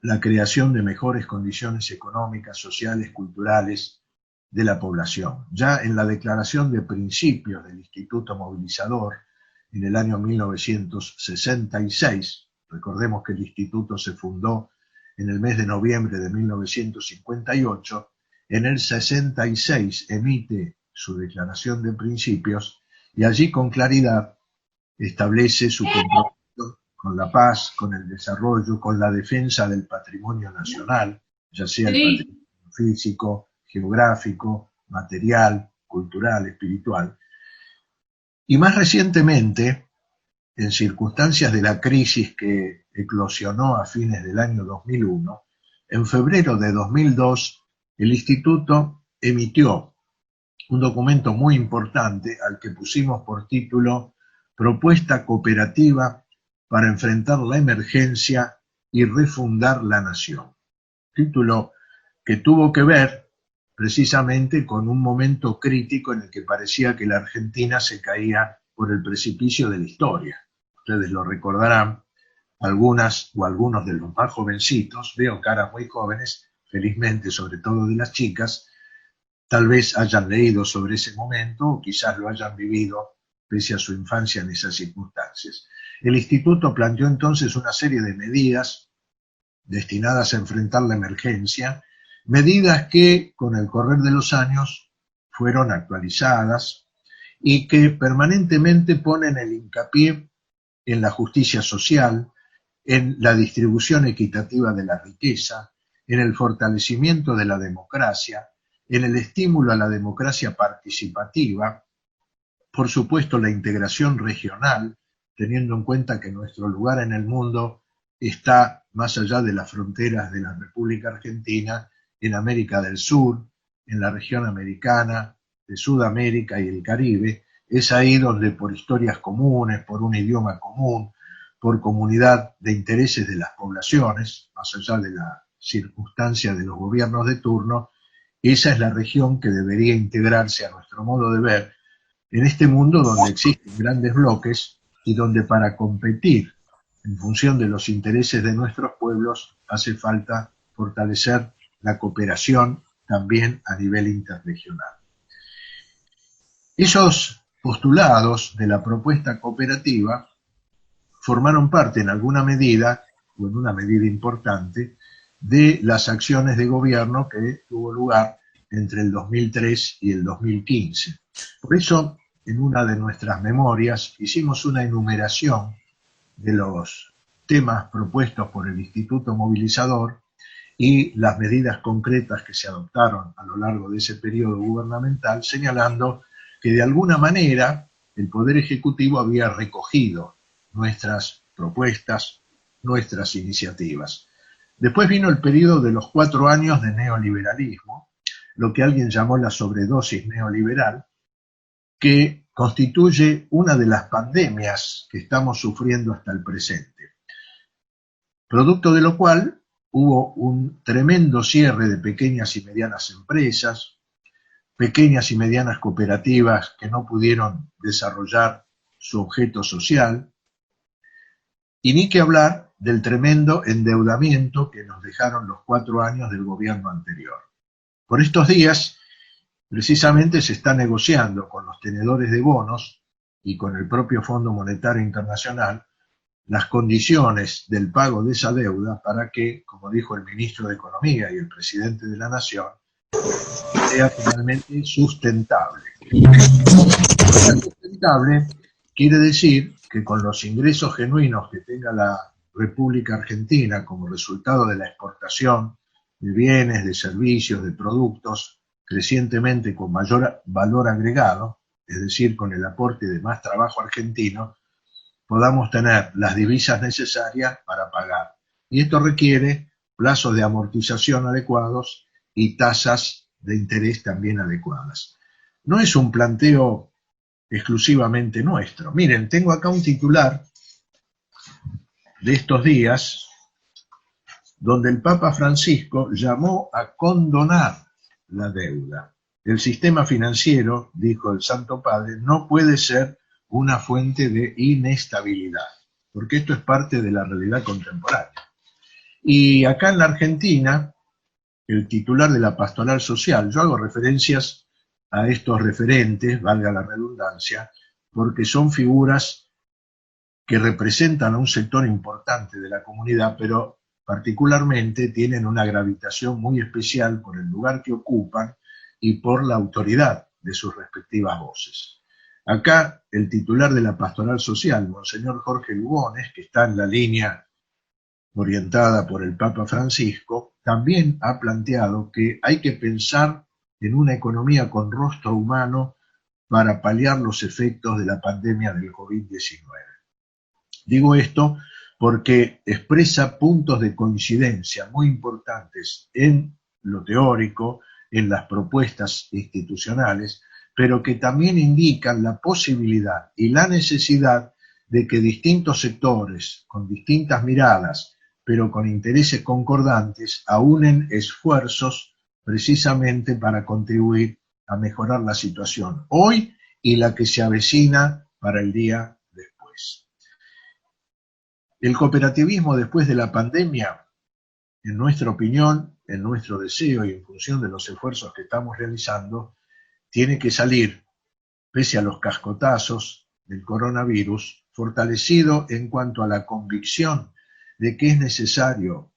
la creación de mejores condiciones económicas, sociales, culturales de la población. Ya en la declaración de principios del Instituto Movilizador, en el año 1966, recordemos que el instituto se fundó en el mes de noviembre de 1958, en el 66 emite su declaración de principios y allí con claridad establece su compromiso con la paz, con el desarrollo, con la defensa del patrimonio nacional, ya sea el patrimonio físico, geográfico, material, cultural, espiritual. Y más recientemente, en circunstancias de la crisis que eclosionó a fines del año 2001, en febrero de 2002, el Instituto emitió un documento muy importante al que pusimos por título Propuesta cooperativa para enfrentar la emergencia y refundar la nación. Título que tuvo que ver precisamente con un momento crítico en el que parecía que la Argentina se caía por el precipicio de la historia. Ustedes lo recordarán, algunas o algunos de los más jovencitos, veo caras muy jóvenes, felizmente, sobre todo de las chicas, tal vez hayan leído sobre ese momento o quizás lo hayan vivido pese a su infancia en esas circunstancias. El Instituto planteó entonces una serie de medidas destinadas a enfrentar la emergencia, medidas que con el correr de los años fueron actualizadas y que permanentemente ponen el hincapié en la justicia social, en la distribución equitativa de la riqueza, en el fortalecimiento de la democracia, en el estímulo a la democracia participativa, por supuesto la integración regional, teniendo en cuenta que nuestro lugar en el mundo está más allá de las fronteras de la República Argentina, en América del Sur, en la región americana, de Sudamérica y el Caribe. Es ahí donde por historias comunes, por un idioma común, por comunidad de intereses de las poblaciones, más allá de la circunstancia de los gobiernos de turno, esa es la región que debería integrarse a nuestro modo de ver en este mundo donde existen grandes bloques y donde para competir en función de los intereses de nuestros pueblos hace falta fortalecer la cooperación también a nivel interregional. Esos postulados de la propuesta cooperativa formaron parte en alguna medida, o en una medida importante, de las acciones de gobierno que tuvo lugar entre el 2003 y el 2015. Por eso, en una de nuestras memorias, hicimos una enumeración de los temas propuestos por el Instituto Movilizador y las medidas concretas que se adoptaron a lo largo de ese periodo gubernamental, señalando que de alguna manera el Poder Ejecutivo había recogido nuestras propuestas, nuestras iniciativas. Después vino el periodo de los 4 años de neoliberalismo, lo que alguien llamó la sobredosis neoliberal, que constituye una de las pandemias que estamos sufriendo hasta el presente. Producto de lo cual hubo un tremendo cierre de pequeñas y medianas empresas, pequeñas y medianas cooperativas que no pudieron desarrollar su objeto social, y ni que hablar del tremendo endeudamiento que nos dejaron los 4 años del gobierno anterior. Por estos días, precisamente se está negociando con los tenedores de bonos y con el propio Fondo Monetario Internacional las condiciones del pago de esa deuda para que, como dijo el ministro de Economía y el presidente de la Nación, sea finalmente sustentable. Sustentable quiere decir que con los ingresos genuinos que tenga la República Argentina como resultado de la exportación de bienes, de servicios, de productos, crecientemente con mayor valor agregado, es decir, con el aporte de más trabajo argentino, podamos tener las divisas necesarias para pagar. Y esto requiere plazos de amortización adecuados y tasas de interés también adecuadas. No es un planteo exclusivamente nuestro. Miren, tengo acá un titular de estos días donde el Papa Francisco llamó a condonar la deuda. El sistema financiero, dijo el Santo Padre, no puede ser una fuente de inestabilidad, porque esto es parte de la realidad contemporánea. Y acá en la Argentina, el titular de la Pastoral Social, yo hago referencias a estos referentes, valga la redundancia, porque son figuras que representan a un sector importante de la comunidad, pero particularmente tienen una gravitación muy especial por el lugar que ocupan y por la autoridad de sus respectivas voces. Acá el titular de la Pastoral Social, Monseñor Jorge Lugones, que está en la línea orientada por el Papa Francisco, también ha planteado que hay que pensar en una economía con rostro humano para paliar los efectos de la pandemia del COVID-19. Digo esto porque expresa puntos de coincidencia muy importantes en lo teórico, en las propuestas institucionales, pero que también indican la posibilidad y la necesidad de que distintos sectores, con distintas miradas, pero con intereses concordantes, aúnen esfuerzos precisamente para contribuir a mejorar la situación hoy y la que se avecina para el día después. El cooperativismo después de la pandemia, en nuestra opinión, en nuestro deseo y en función de los esfuerzos que estamos realizando, tiene que salir, pese a los cascotazos del coronavirus, fortalecido en cuanto a la convicción de que es necesario,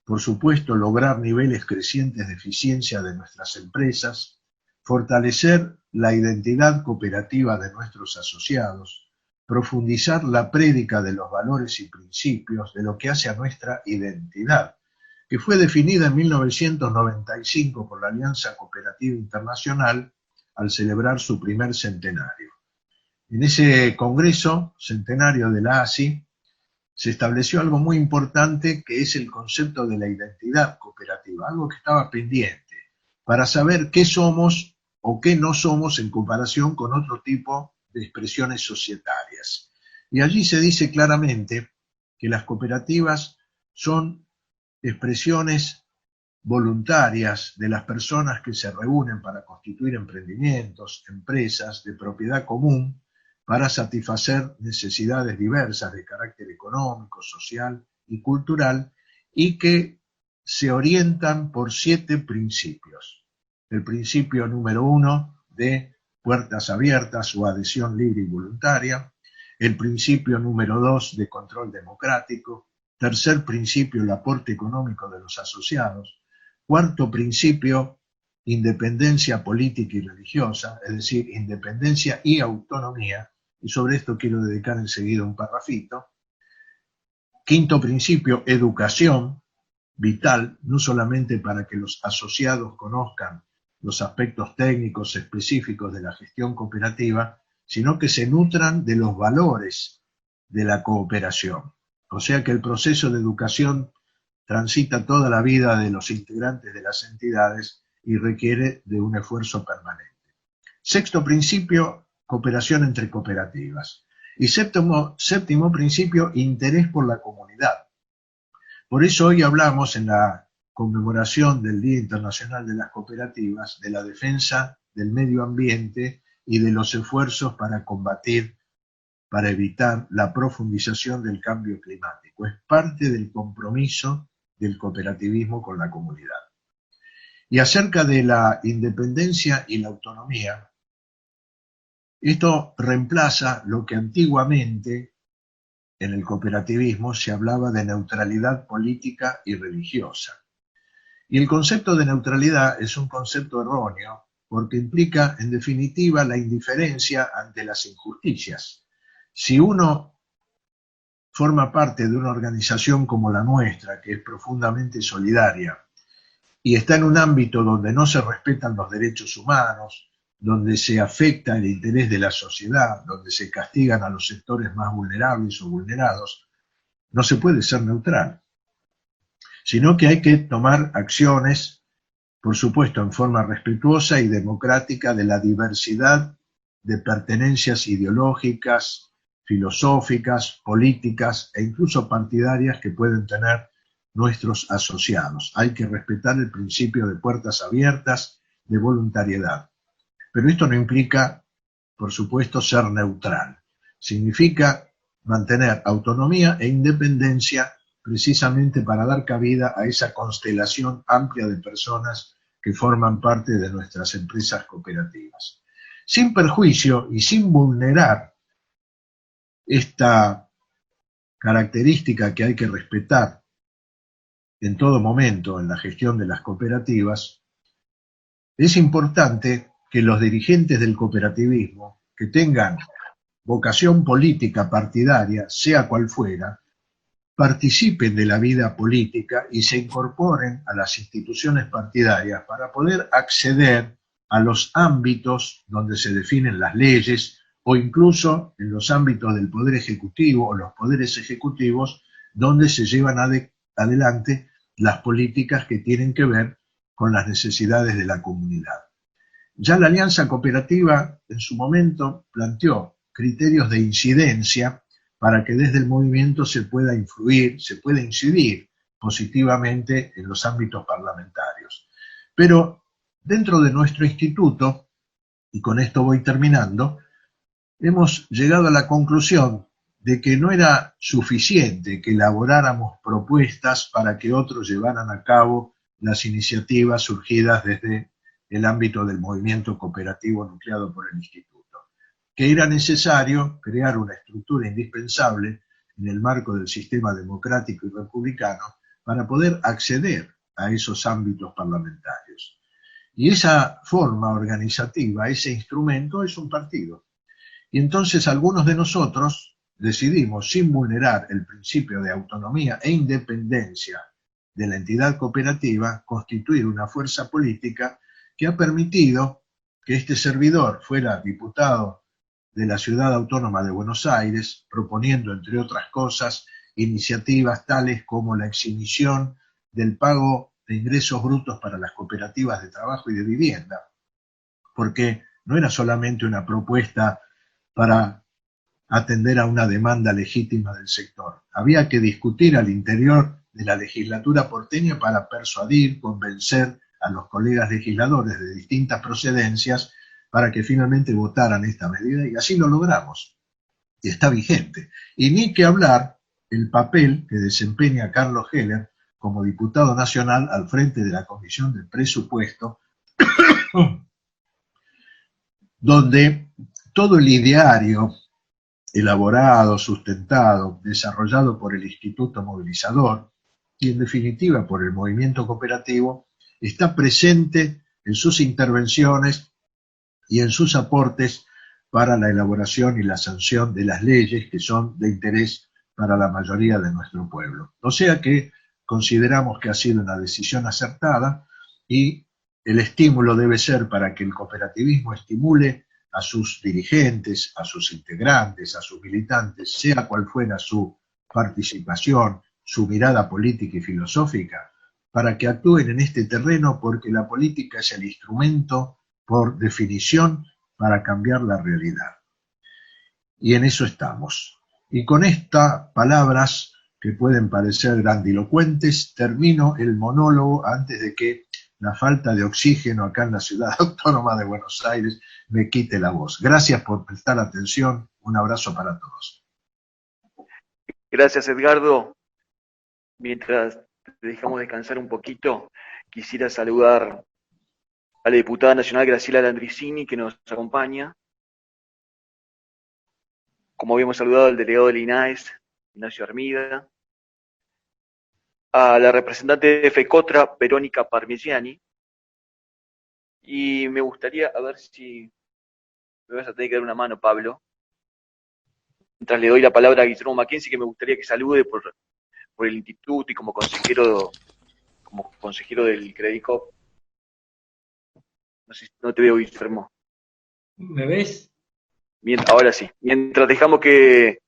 por supuesto, lograr niveles crecientes de eficiencia de nuestras empresas, fortalecer la identidad cooperativa de nuestros asociados, profundizar la prédica de los valores y principios de lo que hace a nuestra identidad, que fue definida en 1995 por la Alianza Cooperativa Internacional al celebrar su primer centenario. En ese congreso centenario de la ASI se estableció algo muy importante, que es el concepto de la identidad cooperativa, algo que estaba pendiente, para saber qué somos o qué no somos en comparación con otro tipo de expresiones societarias. Y allí se dice claramente que las cooperativas son expresiones voluntarias de las personas que se reúnen para constituir emprendimientos, empresas de propiedad común, para satisfacer necesidades diversas de carácter económico, social y cultural, y que se orientan por 7 principios. El principio número 1 de puertas abiertas o adhesión libre y voluntaria, el principio número 2 de control democrático, tercer principio el aporte económico de los asociados, cuarto principio independencia política y religiosa, es decir, independencia y autonomía, y sobre esto quiero dedicar enseguida un parrafito. Quinto principio, educación, vital, no solamente para que los asociados conozcan los aspectos técnicos específicos de la gestión cooperativa, sino que se nutran de los valores de la cooperación. O sea que el proceso de educación transita toda la vida de los integrantes de las entidades y requiere de un esfuerzo permanente. Sexto principio, cooperación entre cooperativas. Y séptimo principio, interés por la comunidad. Por eso hoy hablamos en la conmemoración del Día Internacional de las Cooperativas de la defensa del medio ambiente y de los esfuerzos para combatir, para evitar la profundización del cambio climático. Es parte del compromiso del cooperativismo con la comunidad. Y acerca de la independencia y la autonomía, esto reemplaza lo que antiguamente en el cooperativismo se hablaba de neutralidad política y religiosa. Y el concepto de neutralidad es un concepto erróneo porque implica, en definitiva, la indiferencia ante las injusticias. Si uno forma parte de una organización como la nuestra, que es profundamente solidaria, y está en un ámbito donde no se respetan los derechos humanos, donde se afecta el interés de la sociedad, donde se castigan a los sectores más vulnerables o vulnerados, no se puede ser neutral, sino que hay que tomar acciones, por supuesto, en forma respetuosa y democrática de la diversidad de pertenencias ideológicas, filosóficas, políticas e incluso partidarias que pueden tener nuestros asociados. Hay que respetar el principio de puertas abiertas, de voluntariedad. Pero esto no implica, por supuesto, ser neutral. Significa mantener autonomía e independencia precisamente para dar cabida a esa constelación amplia de personas que forman parte de nuestras empresas cooperativas. Sin perjuicio y sin vulnerar esta característica que hay que respetar en todo momento en la gestión de las cooperativas, es importante que los dirigentes del cooperativismo, que tengan vocación política partidaria, sea cual fuera, participen de la vida política y se incorporen a las instituciones partidarias para poder acceder a los ámbitos donde se definen las leyes o incluso en los ámbitos del Poder Ejecutivo o los poderes ejecutivos donde se llevan adelante las políticas que tienen que ver con las necesidades de la comunidad. Ya la Alianza Cooperativa en su momento planteó criterios de incidencia para que desde el movimiento se pueda influir, se pueda incidir positivamente en los ámbitos parlamentarios. Pero dentro de nuestro instituto, y con esto voy terminando, hemos llegado a la conclusión de que no era suficiente que elaboráramos propuestas para que otros llevaran a cabo las iniciativas surgidas desde el ámbito del movimiento cooperativo nucleado por el instituto, que era necesario crear una estructura indispensable en el marco del sistema democrático y republicano para poder acceder a esos ámbitos parlamentarios. Y esa forma organizativa, ese instrumento es un partido. Y entonces algunos de nosotros decidimos, sin vulnerar el principio de autonomía e independencia de la entidad cooperativa, constituir una fuerza política que ha permitido que este servidor fuera diputado de la Ciudad Autónoma de Buenos Aires, proponiendo, entre otras cosas, iniciativas tales como la exhibición del pago de ingresos brutos para las cooperativas de trabajo y de vivienda, porque no era solamente una propuesta para atender a una demanda legítima del sector. Había que discutir al interior de la legislatura porteña para persuadir, convencer a los colegas legisladores de distintas procedencias para que finalmente votaran esta medida, y así lo logramos. Y está vigente. Y ni que hablar el papel que desempeña Carlos Heller como diputado nacional al frente de la Comisión de Presupuesto, donde todo el ideario elaborado, sustentado, desarrollado por el Instituto Movilizador y en definitiva por el movimiento cooperativo, está presente en sus intervenciones y en sus aportes para la elaboración y la sanción de las leyes que son de interés para la mayoría de nuestro pueblo. O sea que consideramos que ha sido una decisión acertada y el estímulo debe ser para que el cooperativismo estimule a sus dirigentes, a sus integrantes, a sus militantes, sea cual fuera su participación, su mirada política y filosófica, para que actúen en este terreno, porque la política es el instrumento, por definición, para cambiar la realidad. Y en eso estamos. Y con estas palabras, que pueden parecer grandilocuentes, termino el monólogo antes de que la falta de oxígeno acá en la Ciudad Autónoma de Buenos Aires me quite la voz. Gracias por prestar atención. Un abrazo para todos. Gracias, Edgardo. Mientras te dejamos descansar un poquito, quisiera saludar a la diputada nacional Graciela Landricini, que nos acompaña. Como habíamos saludado al delegado del INAES, Ignacio Armida. A la representante de FECOTRA, Verónica Parmigiani. Y me gustaría, a ver si me vas a tener que dar una mano, Pablo. Mientras le doy la palabra a Guillermo Mackenzie, que me gustaría que salude por el instituto y como consejero del Credicop. No sé, no te veo, Guillermo. ¿Me ves? Ahora sí. Mientras dejamos que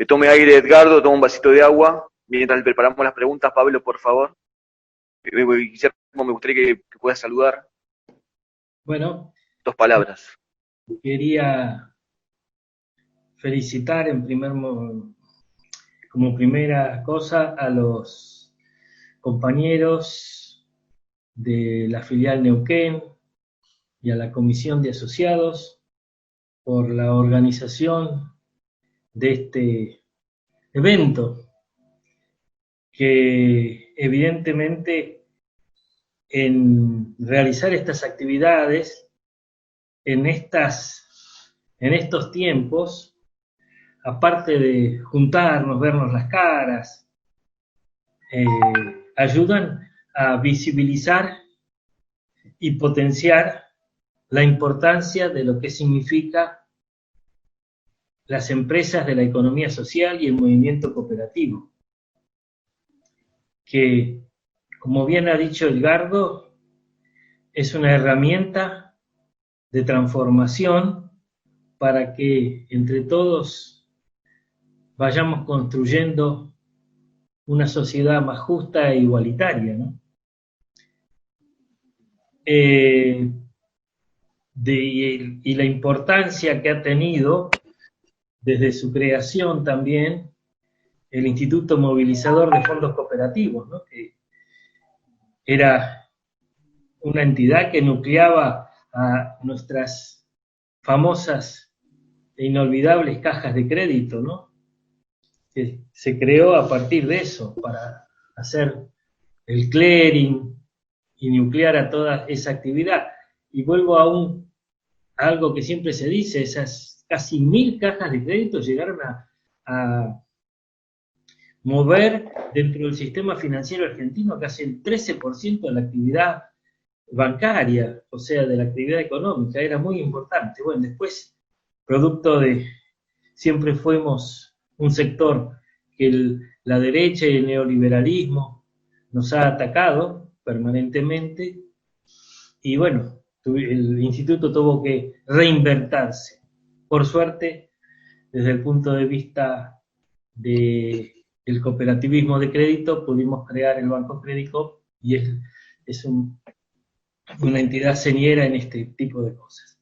tome aire Edgardo, toma un vasito de agua. Mientras le preparamos las preguntas, Pablo, por favor. Guillermo, me gustaría que puedas saludar. Bueno. 2 palabras. Quería felicitar como primera cosa a los compañeros de la filial Neuquén y a la Comisión de Asociados por la organización de este evento, que evidentemente en realizar estas actividades en estos tiempos, aparte de juntarnos, vernos las caras, ayudan a visibilizar y potenciar la importancia de lo que significa las empresas de la economía social y el movimiento cooperativo. que, como bien ha dicho Edgardo, es una herramienta de transformación para que entre todos vayamos construyendo una sociedad más justa e igualitaria, ¿no? Y la importancia que ha tenido desde su creación también el Instituto Movilizador de Fondos Cooperativos, ¿no? Que era una entidad que nucleaba a nuestras famosas e inolvidables cajas de crédito, ¿no? Que se creó a partir de eso, para hacer el clearing y nuclear a toda esa actividad. Y vuelvo a algo que siempre se dice, esas casi 1000 cajas de crédito llegaron a mover dentro del sistema financiero argentino casi el 13% de la actividad bancaria, o sea, de la actividad económica, era muy importante. Bueno, después, producto de, siempre fuimos un sector que la derecha y el neoliberalismo nos ha atacado permanentemente, y bueno, el instituto tuvo que reinventarse. Por suerte, desde el punto de vista del cooperativismo de crédito, pudimos crear el Banco Credicop, y es una entidad señera en este tipo de cosas.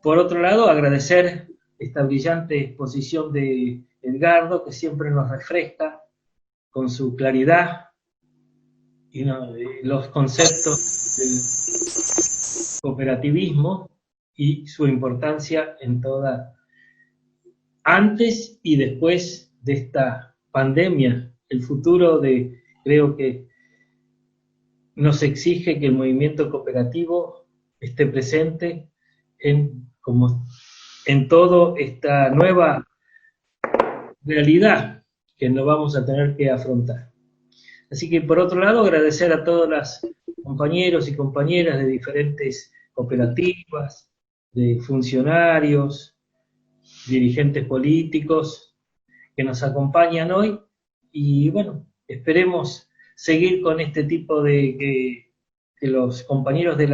Por otro lado, agradecer esta brillante exposición de Edgardo, que siempre nos refresca con su claridad y los conceptos del cooperativismo y su importancia en toda, antes y después de esta pandemia. El futuro creo que nos exige que el movimiento cooperativo esté presente como en toda esta nueva realidad que nos vamos a tener que afrontar. Así que, por otro lado, agradecer a todos los compañeros y compañeras de diferentes cooperativas, de funcionarios, dirigentes políticos que nos acompañan hoy, y bueno, esperemos seguir con este tipo de que los compañeros de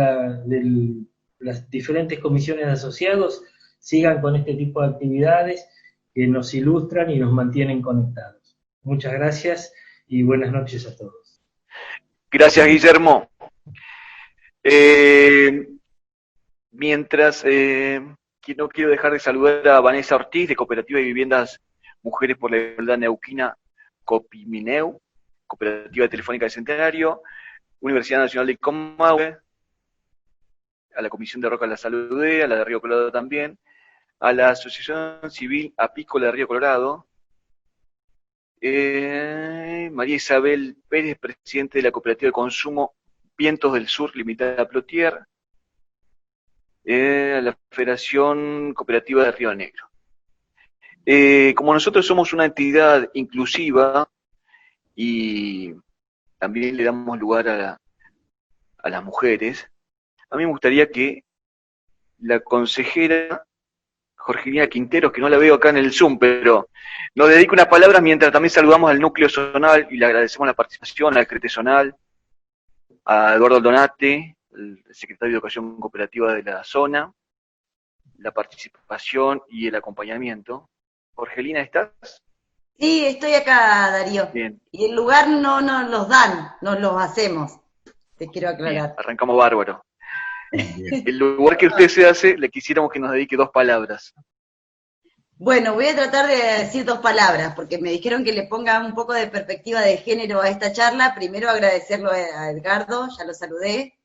las diferentes comisiones de asociados sigan con este tipo de actividades que nos ilustran y nos mantienen conectados. Muchas gracias y buenas noches a todos. Gracias, Guillermo. Mientras, no quiero dejar de saludar a Vanessa Ortiz, de Cooperativa de Viviendas Mujeres por la Igualdad Neuquina, Copimineu, Cooperativa Telefónica del Centenario, Universidad Nacional de Comahue, a la Comisión de Roca la saludé, a la de Río Colorado también, a la Asociación Civil Apícola de Río Colorado, María Isabel Pérez, presidente de la Cooperativa de Consumo Vientos del Sur, Limitada a Plotier, a la Federación Cooperativa de Río Negro. Como nosotros somos una entidad inclusiva y también le damos lugar a las mujeres, a mí me gustaría que la consejera Jorgelina Quinteros, que no la veo acá en el Zoom, pero nos dedica unas palabras mientras también saludamos al núcleo zonal y le agradecemos la participación, al CRETE zonal, a Eduardo Donate, el secretario de Educación Cooperativa de la zona, la participación y el acompañamiento. Jorgelina, ¿estás? Sí, estoy acá, Darío. Bien. Y el lugar no nos los dan, nos los hacemos. Te quiero aclarar. Bien, arrancamos bárbaro. Bien. El lugar que usted se hace, le quisiéramos que nos dedique 2 palabras. Bueno, voy a tratar de decir 2 palabras, porque me dijeron que le ponga un poco de perspectiva de género a esta charla. Primero agradecerlo a Edgardo, ya lo saludé.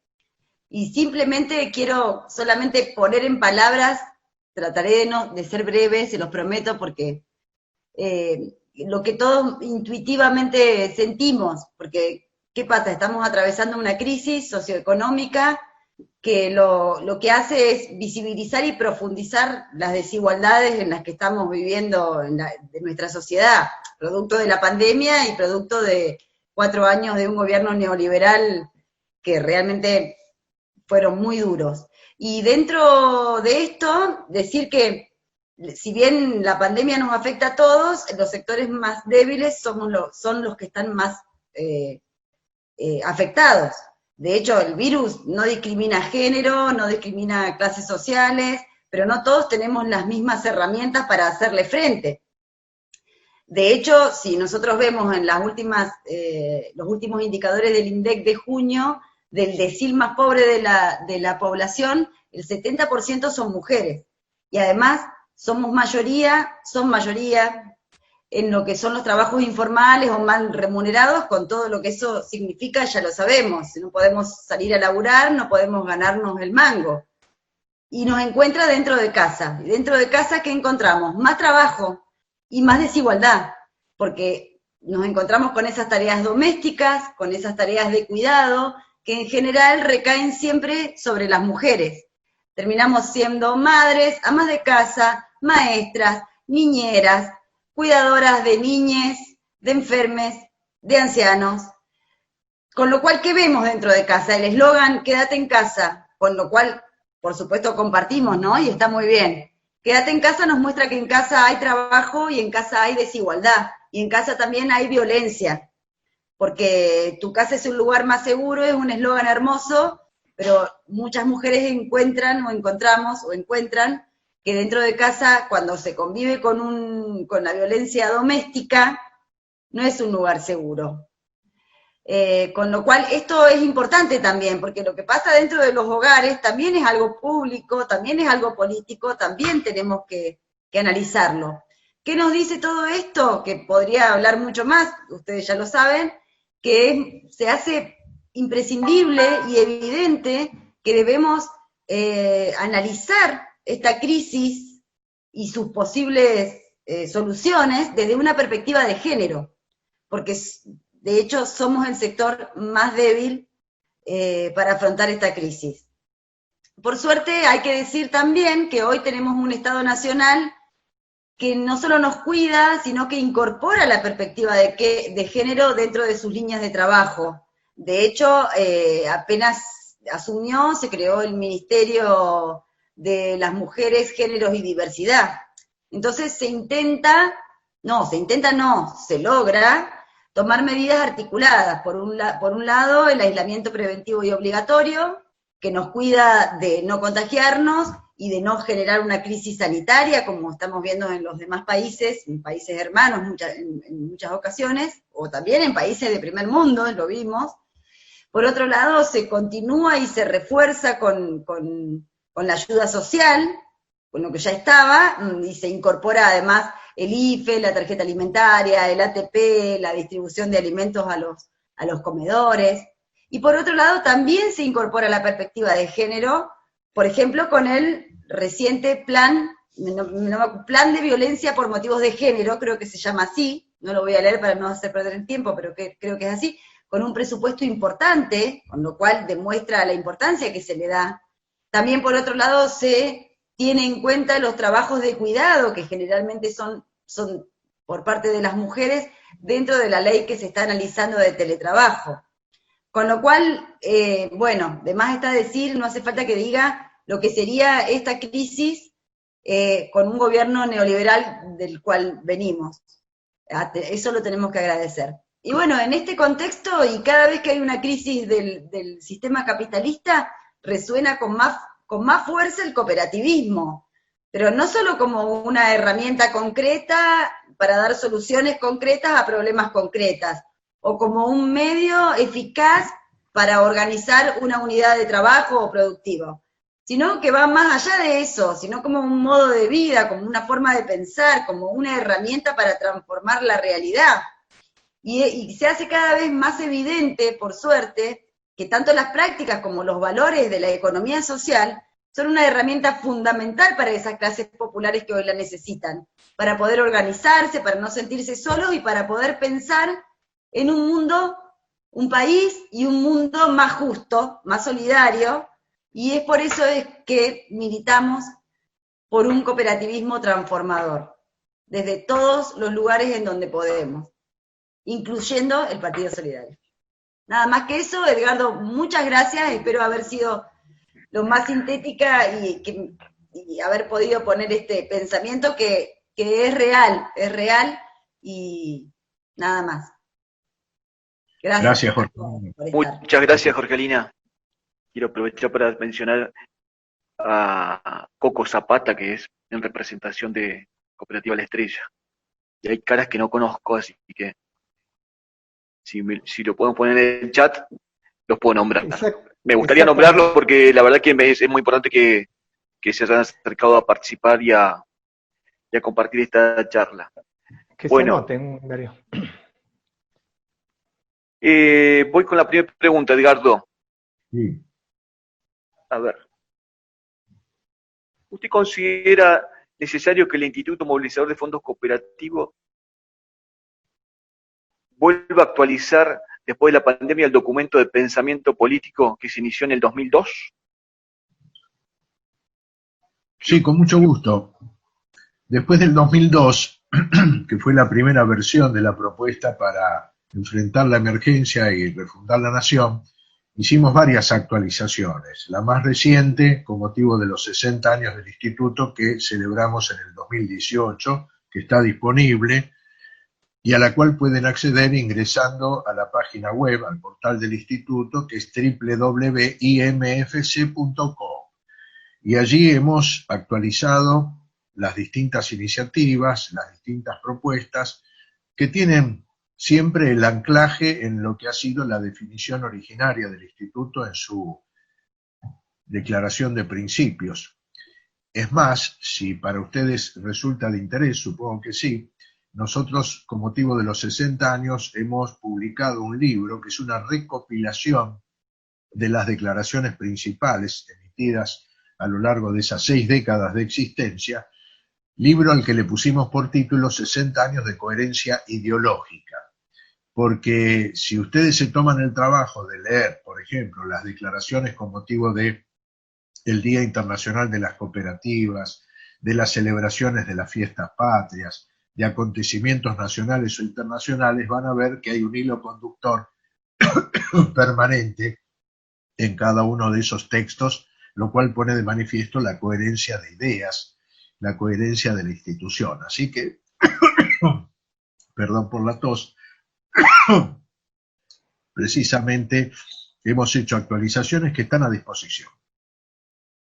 Y simplemente quiero solamente poner en palabras, trataré de ser breve, se los prometo, porque lo que todos intuitivamente sentimos, porque ¿qué pasa? Estamos atravesando una crisis socioeconómica que lo que hace es visibilizar y profundizar las desigualdades en las que estamos viviendo de nuestra sociedad, producto de la pandemia y producto de 4 años de un gobierno neoliberal que realmente fueron muy duros. Y dentro de esto, decir que si bien la pandemia nos afecta a todos, los sectores más débiles son los que están más afectados. De hecho, el virus no discrimina género, no discrimina clases sociales, pero no todos tenemos las mismas herramientas para hacerle frente. De hecho, si nosotros vemos en los últimos indicadores del INDEC de junio, del decil más pobre de la población, el 70% son mujeres. Y además, son mayoría en lo que son los trabajos informales o mal remunerados, con todo lo que eso significa, ya lo sabemos. No podemos salir a laburar, no podemos ganarnos el mango. Y nos encuentra dentro de casa. Y dentro de casa, ¿qué encontramos? Más trabajo y más desigualdad, porque nos encontramos con esas tareas domésticas, con esas tareas de cuidado, que en general recaen siempre sobre las mujeres. Terminamos siendo madres, amas de casa, maestras, niñeras, cuidadoras de niñes, de enfermes, de ancianos. Con lo cual, ¿qué vemos dentro de casa? El eslogan, quédate en casa, con lo cual, por supuesto, compartimos, ¿no? Y está muy bien. Quédate en casa nos muestra que en casa hay trabajo y en casa hay desigualdad. Y en casa también hay violencia. Porque tu casa es un lugar más seguro, es un eslogan hermoso, pero muchas mujeres encuentran que dentro de casa, cuando se convive con la violencia doméstica, no es un lugar seguro. Con lo cual, esto es importante también, porque lo que pasa dentro de los hogares también es algo público, también es algo político, también tenemos que analizarlo. ¿Qué nos dice todo esto? Que podría hablar mucho más, ustedes ya lo saben, que se hace imprescindible y evidente que debemos analizar esta crisis y sus posibles soluciones desde una perspectiva de género, porque de hecho somos el sector más débil para afrontar esta crisis. Por suerte hay que decir también que hoy tenemos un Estado Nacional que no solo nos cuida, sino que incorpora la perspectiva de género dentro de sus líneas de trabajo. De hecho, apenas asumió, se creó el Ministerio de las Mujeres, Géneros y Diversidad. Entonces se logra tomar medidas articuladas. Por un lado, el aislamiento preventivo y obligatorio, que nos cuida de no contagiarnos y de no generar una crisis sanitaria, como estamos viendo en los demás países, en países hermanos en muchas ocasiones, o también en países de primer mundo, lo vimos. Por otro lado, se continúa y se refuerza con la ayuda social, con lo que ya estaba, y se incorpora además el IFE, la tarjeta alimentaria, el ATP, la distribución de alimentos a los comedores. Y por otro lado, también se incorpora la perspectiva de género, por ejemplo, con el reciente plan de violencia por motivos de género, creo que se llama así, no lo voy a leer para no hacer perder el tiempo, pero creo que es así, con un presupuesto importante, con lo cual demuestra la importancia que se le da. También, por otro lado, se tiene en cuenta los trabajos de cuidado, que generalmente son por parte de las mujeres, dentro de la ley que se está analizando de teletrabajo. Con lo cual, bueno, de más está decir, no hace falta que diga lo que sería esta crisis con un gobierno neoliberal del cual venimos. Eso lo tenemos que agradecer. Y bueno, en este contexto, y cada vez que hay una crisis del sistema capitalista, resuena con más fuerza el cooperativismo, pero no solo como una herramienta concreta para dar soluciones concretas a problemas concretas, o como un medio eficaz para organizar una unidad de trabajo o productivo, sino que va más allá de eso, sino como un modo de vida, como una forma de pensar, como una herramienta para transformar la realidad. Y se hace cada vez más evidente, por suerte, que tanto las prácticas como los valores de la economía social son una herramienta fundamental para esas clases populares que hoy la necesitan, para poder organizarse, para no sentirse solos y para poder pensar en un mundo, un país y un mundo más justo, más solidario, y es por eso es que militamos por un cooperativismo transformador, desde todos los lugares en donde podemos, incluyendo el Partido Solidario. Nada más que eso, Edgardo, muchas gracias, espero haber sido lo más sintética y haber podido poner este pensamiento que es real, y nada más. Gracias, Jorge. por estar. Muchas gracias, Jorgelina. Quiero aprovechar para mencionar a Coco Zapata, que es en representación de Cooperativa La Estrella. Y hay caras que no conozco, así que si lo pueden poner en el chat, los puedo nombrar. Me gustaría nombrarlos porque la verdad que es muy importante que se hayan acercado a participar y a compartir esta charla. Que bueno, se anoten, Darío. Voy con la primera pregunta, Edgardo. Sí. A ver. ¿Usted considera necesario que el Instituto Movilizador de Fondos Cooperativos vuelva a actualizar después de la pandemia el documento de pensamiento político que se inició en el 2002? Sí, con mucho gusto. Después del 2002, que fue la primera versión de la propuesta para enfrentar la emergencia y refundar la nación, hicimos varias actualizaciones. La más reciente, con motivo de los 60 años del Instituto, que celebramos en el 2018, que está disponible y a la cual pueden acceder ingresando a la página web, al portal del Instituto, que es www.imfc.com. Y allí hemos actualizado las distintas iniciativas, las distintas propuestas, que tienen siempre el anclaje en lo que ha sido la definición originaria del Instituto en su declaración de principios. Es más, si para ustedes resulta de interés, supongo que sí, nosotros, con motivo de los 60 años, hemos publicado un libro que es una recopilación de las declaraciones principales emitidas a lo largo de esas 6 décadas de existencia, libro al que le pusimos por título 60 años de coherencia ideológica. Porque si ustedes se toman el trabajo de leer, por ejemplo, las declaraciones con motivo de el Día Internacional de las Cooperativas, de las celebraciones de las fiestas patrias, de acontecimientos nacionales o internacionales, van a ver que hay un hilo conductor permanente en cada uno de esos textos, lo cual pone de manifiesto la coherencia de ideas, la coherencia de la institución. Así que, perdón por la tos, precisamente hemos hecho actualizaciones que están a disposición.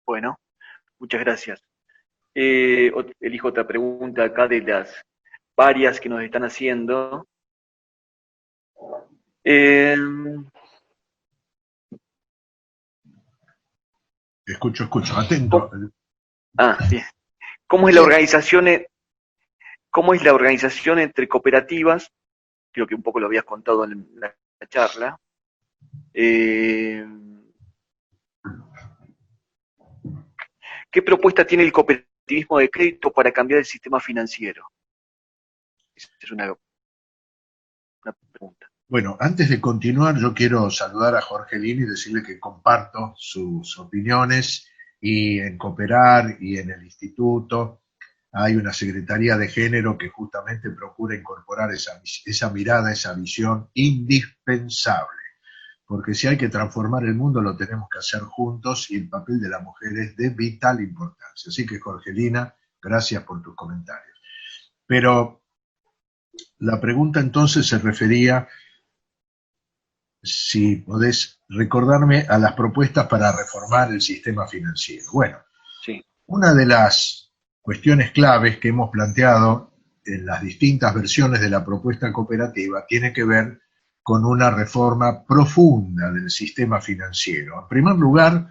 Bueno, muchas gracias. Elijo otra pregunta acá de las varias que nos están haciendo. Escucho, atento. Bien. ¿Cómo es la organización entre cooperativas? Creo que un poco lo habías contado en la charla. ¿Qué propuesta tiene el cooperativismo de crédito para cambiar el sistema financiero? Esa es una pregunta. Bueno, antes de continuar, yo quiero saludar a Jorgelina y decirle que comparto sus opiniones, y en Cooperar y en el Instituto hay una Secretaría de Género que justamente procura incorporar esa mirada, esa visión indispensable. Porque si hay que transformar el mundo, lo tenemos que hacer juntos, y el papel de la mujer es de vital importancia. Así que, Jorgelina, gracias por tus comentarios. Pero la pregunta entonces se refería, si podés recordarme, a las propuestas para reformar el sistema financiero. Bueno, sí. Una de las cuestiones claves que hemos planteado en las distintas versiones de la propuesta cooperativa tiene que ver con una reforma profunda del sistema financiero. En primer lugar,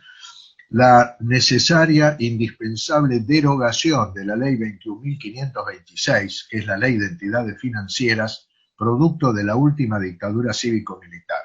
la necesaria, indispensable derogación de la Ley 21.526, que es la Ley de Entidades Financieras, producto de la última dictadura cívico-militar.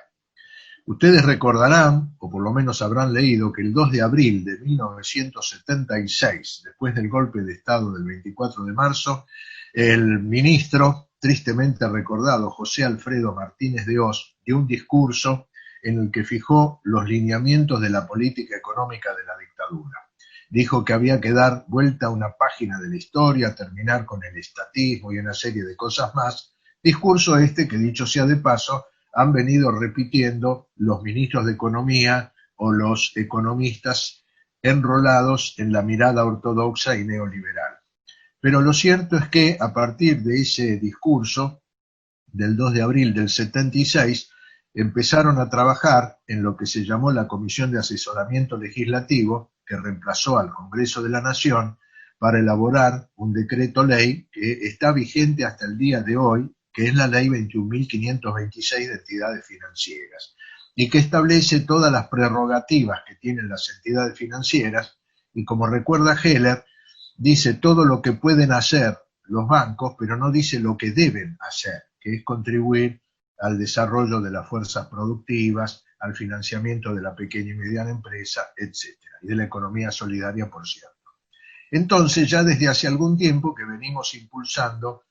Ustedes recordarán, o por lo menos habrán leído, que el 2 de abril de 1976, después del golpe de Estado del 24 de marzo, el ministro, tristemente recordado, José Alfredo Martínez de Hoz, dio un discurso en el que fijó los lineamientos de la política económica de la dictadura. Dijo que había que dar vuelta a una página de la historia, terminar con el estatismo y una serie de cosas más. Discurso este que, dicho sea de paso, han venido repitiendo los ministros de Economía o los economistas enrolados en la mirada ortodoxa y neoliberal. Pero lo cierto es que a partir de ese discurso del 2 de abril del 76, empezaron a trabajar en lo que se llamó la Comisión de Asesoramiento Legislativo, que reemplazó al Congreso de la Nación, para elaborar un decreto ley que está vigente hasta el día de hoy, que es la Ley 21.526 de entidades financieras, y que establece todas las prerrogativas que tienen las entidades financieras, y como recuerda Heller, dice todo lo que pueden hacer los bancos, pero no dice lo que deben hacer, que es contribuir al desarrollo de las fuerzas productivas, al financiamiento de la pequeña y mediana empresa, etcétera, y de la economía solidaria, por cierto. Entonces, ya desde hace algún tiempo que venimos impulsando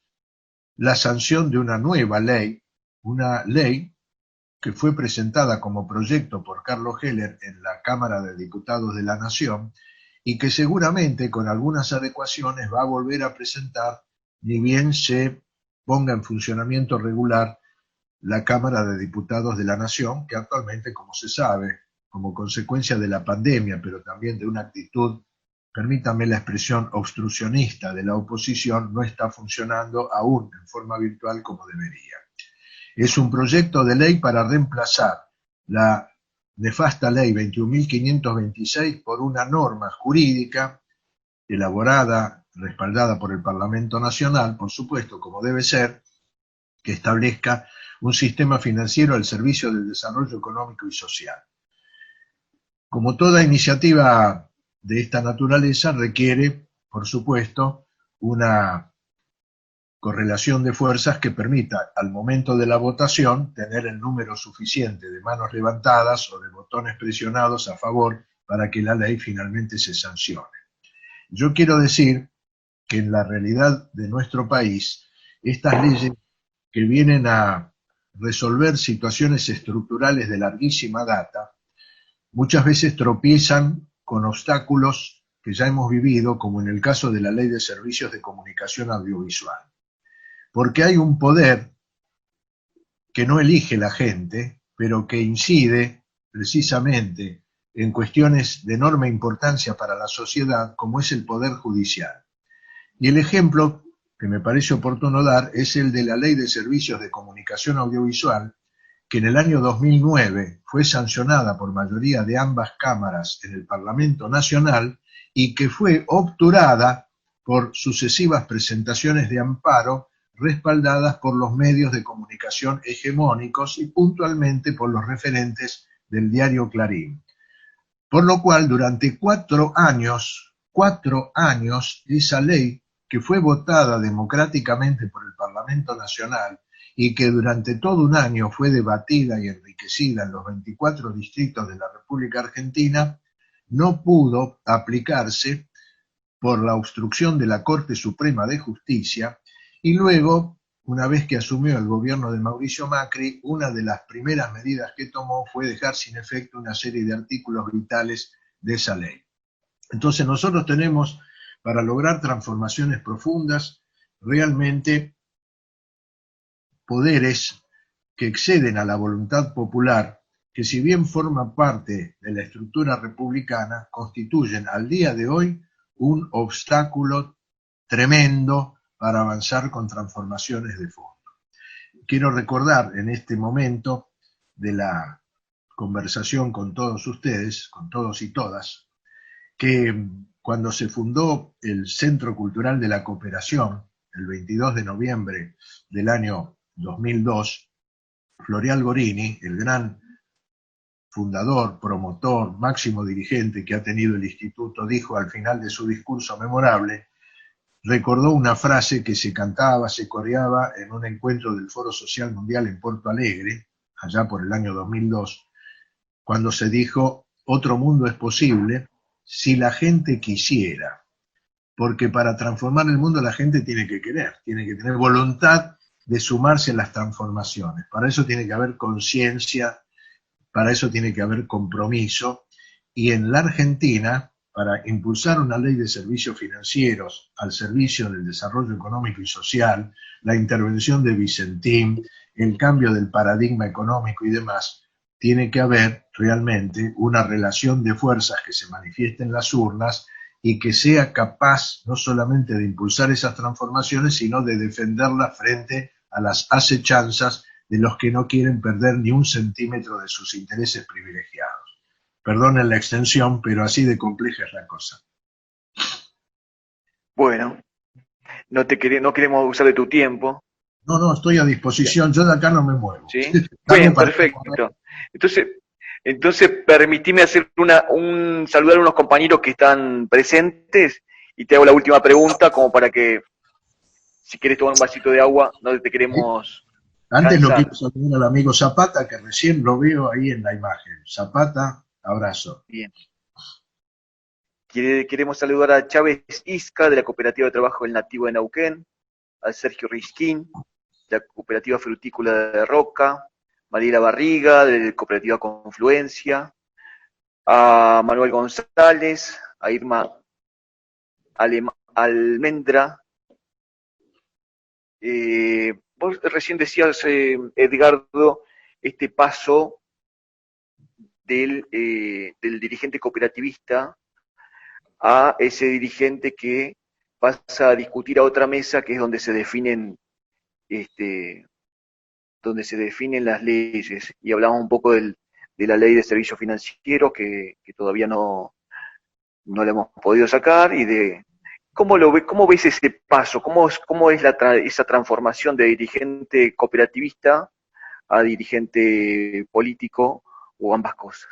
la sanción de una nueva ley, una ley que fue presentada como proyecto por Carlos Heller en la Cámara de Diputados de la Nación y que seguramente con algunas adecuaciones va a volver a presentar ni bien se ponga en funcionamiento regular la Cámara de Diputados de la Nación, que actualmente, como se sabe, como consecuencia de la pandemia, pero también de una actitud, permítame la expresión, obstruccionista de la oposición, no está funcionando aún en forma virtual como debería. Es un proyecto de ley para reemplazar la nefasta ley 21.526 por una norma jurídica elaborada, respaldada por el Parlamento Nacional, por supuesto, como debe ser, que establezca un sistema financiero al servicio del desarrollo económico y social. Como toda iniciativa de esta naturaleza requiere, por supuesto, una correlación de fuerzas que permita al momento de la votación tener el número suficiente de manos levantadas o de botones presionados a favor para que la ley finalmente se sancione. Yo quiero decir que en la realidad de nuestro país, estas leyes que vienen a resolver situaciones estructurales de larguísima data, muchas veces tropiezan con obstáculos que ya hemos vivido, como en el caso de la Ley de Servicios de Comunicación Audiovisual. Porque hay un poder que no elige la gente, pero que incide precisamente en cuestiones de enorme importancia para la sociedad, como es el Poder Judicial. Y el ejemplo que me parece oportuno dar es el de la Ley de Servicios de Comunicación Audiovisual, que en el año 2009 fue sancionada por mayoría de ambas cámaras en el Parlamento Nacional y que fue obturada por sucesivas presentaciones de amparo respaldadas por los medios de comunicación hegemónicos y puntualmente por los referentes del diario Clarín. Por lo cual, durante 4 años, esa ley que fue votada democráticamente por el Parlamento Nacional y que durante todo un año fue debatida y enriquecida en los 24 distritos de la República Argentina, no pudo aplicarse por la obstrucción de la Corte Suprema de Justicia y luego, una vez que asumió el gobierno de Mauricio Macri, una de las primeras medidas que tomó fue dejar sin efecto una serie de artículos vitales de esa ley. Entonces nosotros tenemos, para lograr transformaciones profundas, realmente poderes que exceden a la voluntad popular, que si bien forman parte de la estructura republicana, constituyen al día de hoy un obstáculo tremendo para avanzar con transformaciones de fondo. Quiero recordar en este momento de la conversación con todos ustedes, con todos y todas, que cuando se fundó el Centro Cultural de la Cooperación, el 22 de noviembre del año 2002, Floreal Gorini, el gran fundador, promotor, máximo dirigente que ha tenido el instituto, dijo al final de su discurso memorable, recordó una frase que se cantaba, se coreaba en un encuentro del Foro Social Mundial en Porto Alegre, allá por el año 2002, cuando se dijo, otro mundo es posible si la gente quisiera, porque para transformar el mundo la gente tiene que querer, tiene que tener voluntad de sumarse a las transformaciones, para eso tiene que haber conciencia, para eso tiene que haber compromiso, y en la Argentina, para impulsar una ley de servicios financieros al servicio del desarrollo económico y social, la intervención de Vicentín, el cambio del paradigma económico y demás, tiene que haber realmente una relación de fuerzas que se manifieste en las urnas y que sea capaz no solamente de impulsar esas transformaciones, sino de defenderlas frente a las acechanzas de los que no quieren perder ni un centímetro de sus intereses privilegiados. Perdonen la extensión, pero así de compleja es la cosa. Bueno, no queremos usar de tu tiempo, No, estoy a disposición, yo de acá no me muevo. ¿sí? Salvo Bien, para- perfecto. Entonces permitime hacer saludar a unos compañeros que están presentes y te hago la última pregunta como para que, si quieres tomar un vasito de agua, no te queremos Antes lo cansar. quiero saludar al amigo Zapata, que recién lo veo ahí en la imagen. Zapata, abrazo. Bien. Queremos saludar a Chávez Isca, de la Cooperativa de Trabajo del Nativo de Neuquén, a Sergio Risquín, de la Cooperativa Frutícola de Roca, Mariela Barriga, de la Cooperativa Confluencia, a Manuel González, a Irma Almendra. Vos recién decías, Edgardo, este paso del dirigente cooperativista a ese dirigente que pasa a discutir a otra mesa, que es donde se definen las leyes. Y hablamos un poco de la ley de servicios financieros que todavía no la hemos podido sacar, y de cómo ves ese paso, cómo es esa transformación de dirigente cooperativista a dirigente político, o ambas cosas.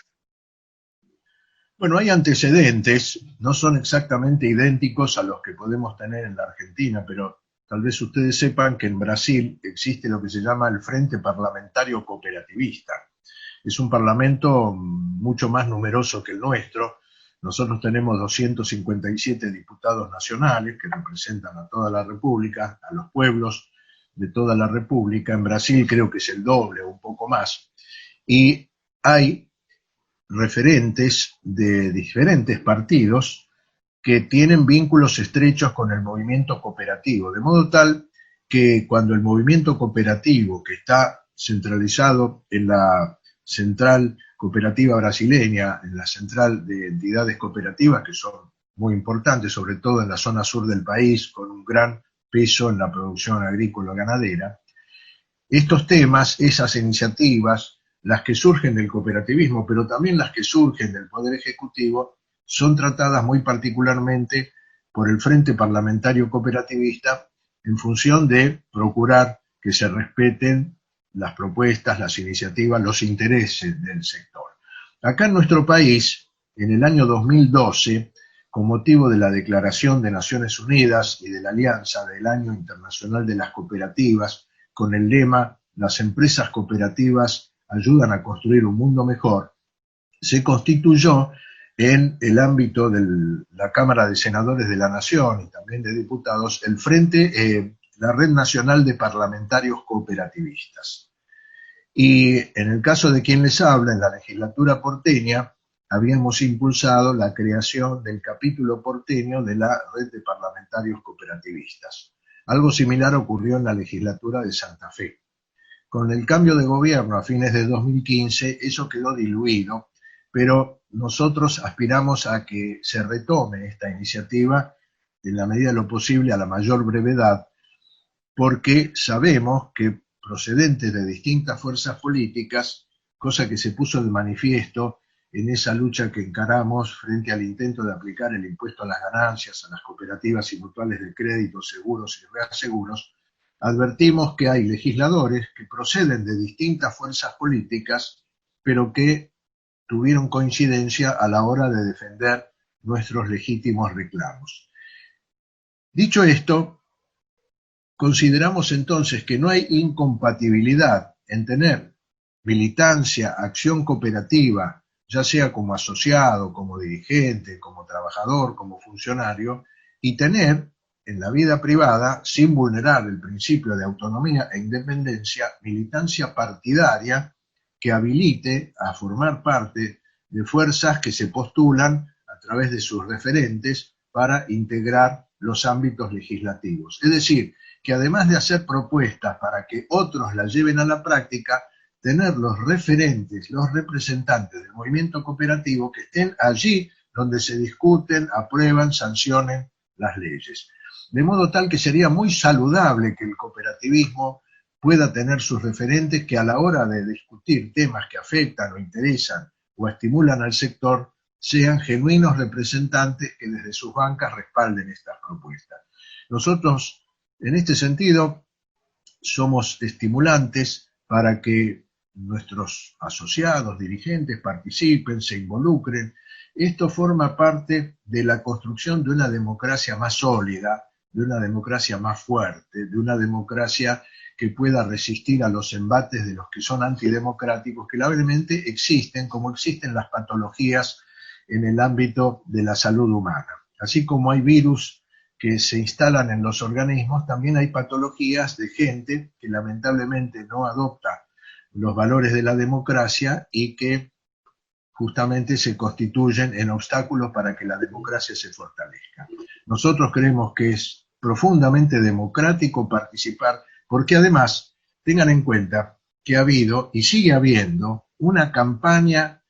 Bueno, hay antecedentes, no son exactamente idénticos a los que podemos tener en la Argentina, pero tal vez ustedes sepan que en Brasil existe lo que se llama el Frente Parlamentario Cooperativista. Es un parlamento mucho más numeroso que el nuestro. Nosotros tenemos 257 diputados nacionales que representan a toda la República, a los pueblos de toda la República. En Brasil creo que es el doble o un poco más. Y hay referentes de diferentes partidos que tienen vínculos estrechos con el movimiento cooperativo, de modo tal que cuando el movimiento cooperativo, que está centralizado en la central cooperativa brasileña, en la central de entidades cooperativas que son muy importantes, sobre todo en la zona sur del país, con un gran peso en la producción agrícola ganadera, estos temas, esas iniciativas, las que surgen del cooperativismo, pero también las que surgen del Poder Ejecutivo, son tratadas muy particularmente por el Frente Parlamentario Cooperativista en función de procurar que se respeten las propuestas, las iniciativas, los intereses del sector. Acá en nuestro país, en el año 2012, con motivo de la Declaración de Naciones Unidas y de la Alianza del Año Internacional de las Cooperativas, con el lema "Las empresas cooperativas ayudan a construir un mundo mejor", se constituyó en el ámbito de la Cámara de Senadores de la Nación y también de diputados el Frente, la Red Nacional de Parlamentarios Cooperativistas. Y en el caso de quien les habla, en la legislatura porteña, habíamos impulsado la creación del capítulo porteño de la Red de Parlamentarios Cooperativistas. Algo similar ocurrió en la legislatura de Santa Fe. Con el cambio de gobierno a fines de 2015, eso quedó diluido, pero nosotros aspiramos a que se retome esta iniciativa en la medida de lo posible, a la mayor brevedad, porque sabemos que procedentes de distintas fuerzas políticas, cosa que se puso de manifiesto en esa lucha que encaramos frente al intento de aplicar el impuesto a las ganancias a las cooperativas y mutuales de crédito, seguros y reaseguros, advertimos que hay legisladores que proceden de distintas fuerzas políticas, pero que tuvieron coincidencia a la hora de defender nuestros legítimos reclamos. Dicho esto, consideramos entonces que no hay incompatibilidad en tener militancia, acción cooperativa, ya sea como asociado, como dirigente, como trabajador, como funcionario, y tener en la vida privada, sin vulnerar el principio de autonomía e independencia, militancia partidaria que habilite a formar parte de fuerzas que se postulan a través de sus referentes para integrar los ámbitos legislativos. Es decir, que además de hacer propuestas para que otros las lleven a la práctica, tener los referentes, los representantes del movimiento cooperativo que estén allí donde se discuten, aprueban, sancionen las leyes. De modo tal que sería muy saludable que el cooperativismo pueda tener sus referentes que a la hora de discutir temas que afectan o interesan o estimulan al sector, sean genuinos representantes que desde sus bancas respalden estas propuestas. Nosotros, en este sentido, somos estimulantes para que nuestros asociados, dirigentes, participen, se involucren. Esto forma parte de la construcción de una democracia más sólida, de una democracia más fuerte, de una democracia que pueda resistir a los embates de los que son antidemocráticos, que lamentablemente existen, como existen las patologías en el ámbito de la salud humana. Así como hay virus que se instalan en los organismos, también hay patologías de gente que lamentablemente no adopta los valores de la democracia y que justamente se constituyen en obstáculos para que la democracia se fortalezca. Nosotros creemos que es profundamente democrático participar, porque además tengan en cuenta que ha habido y sigue habiendo una campaña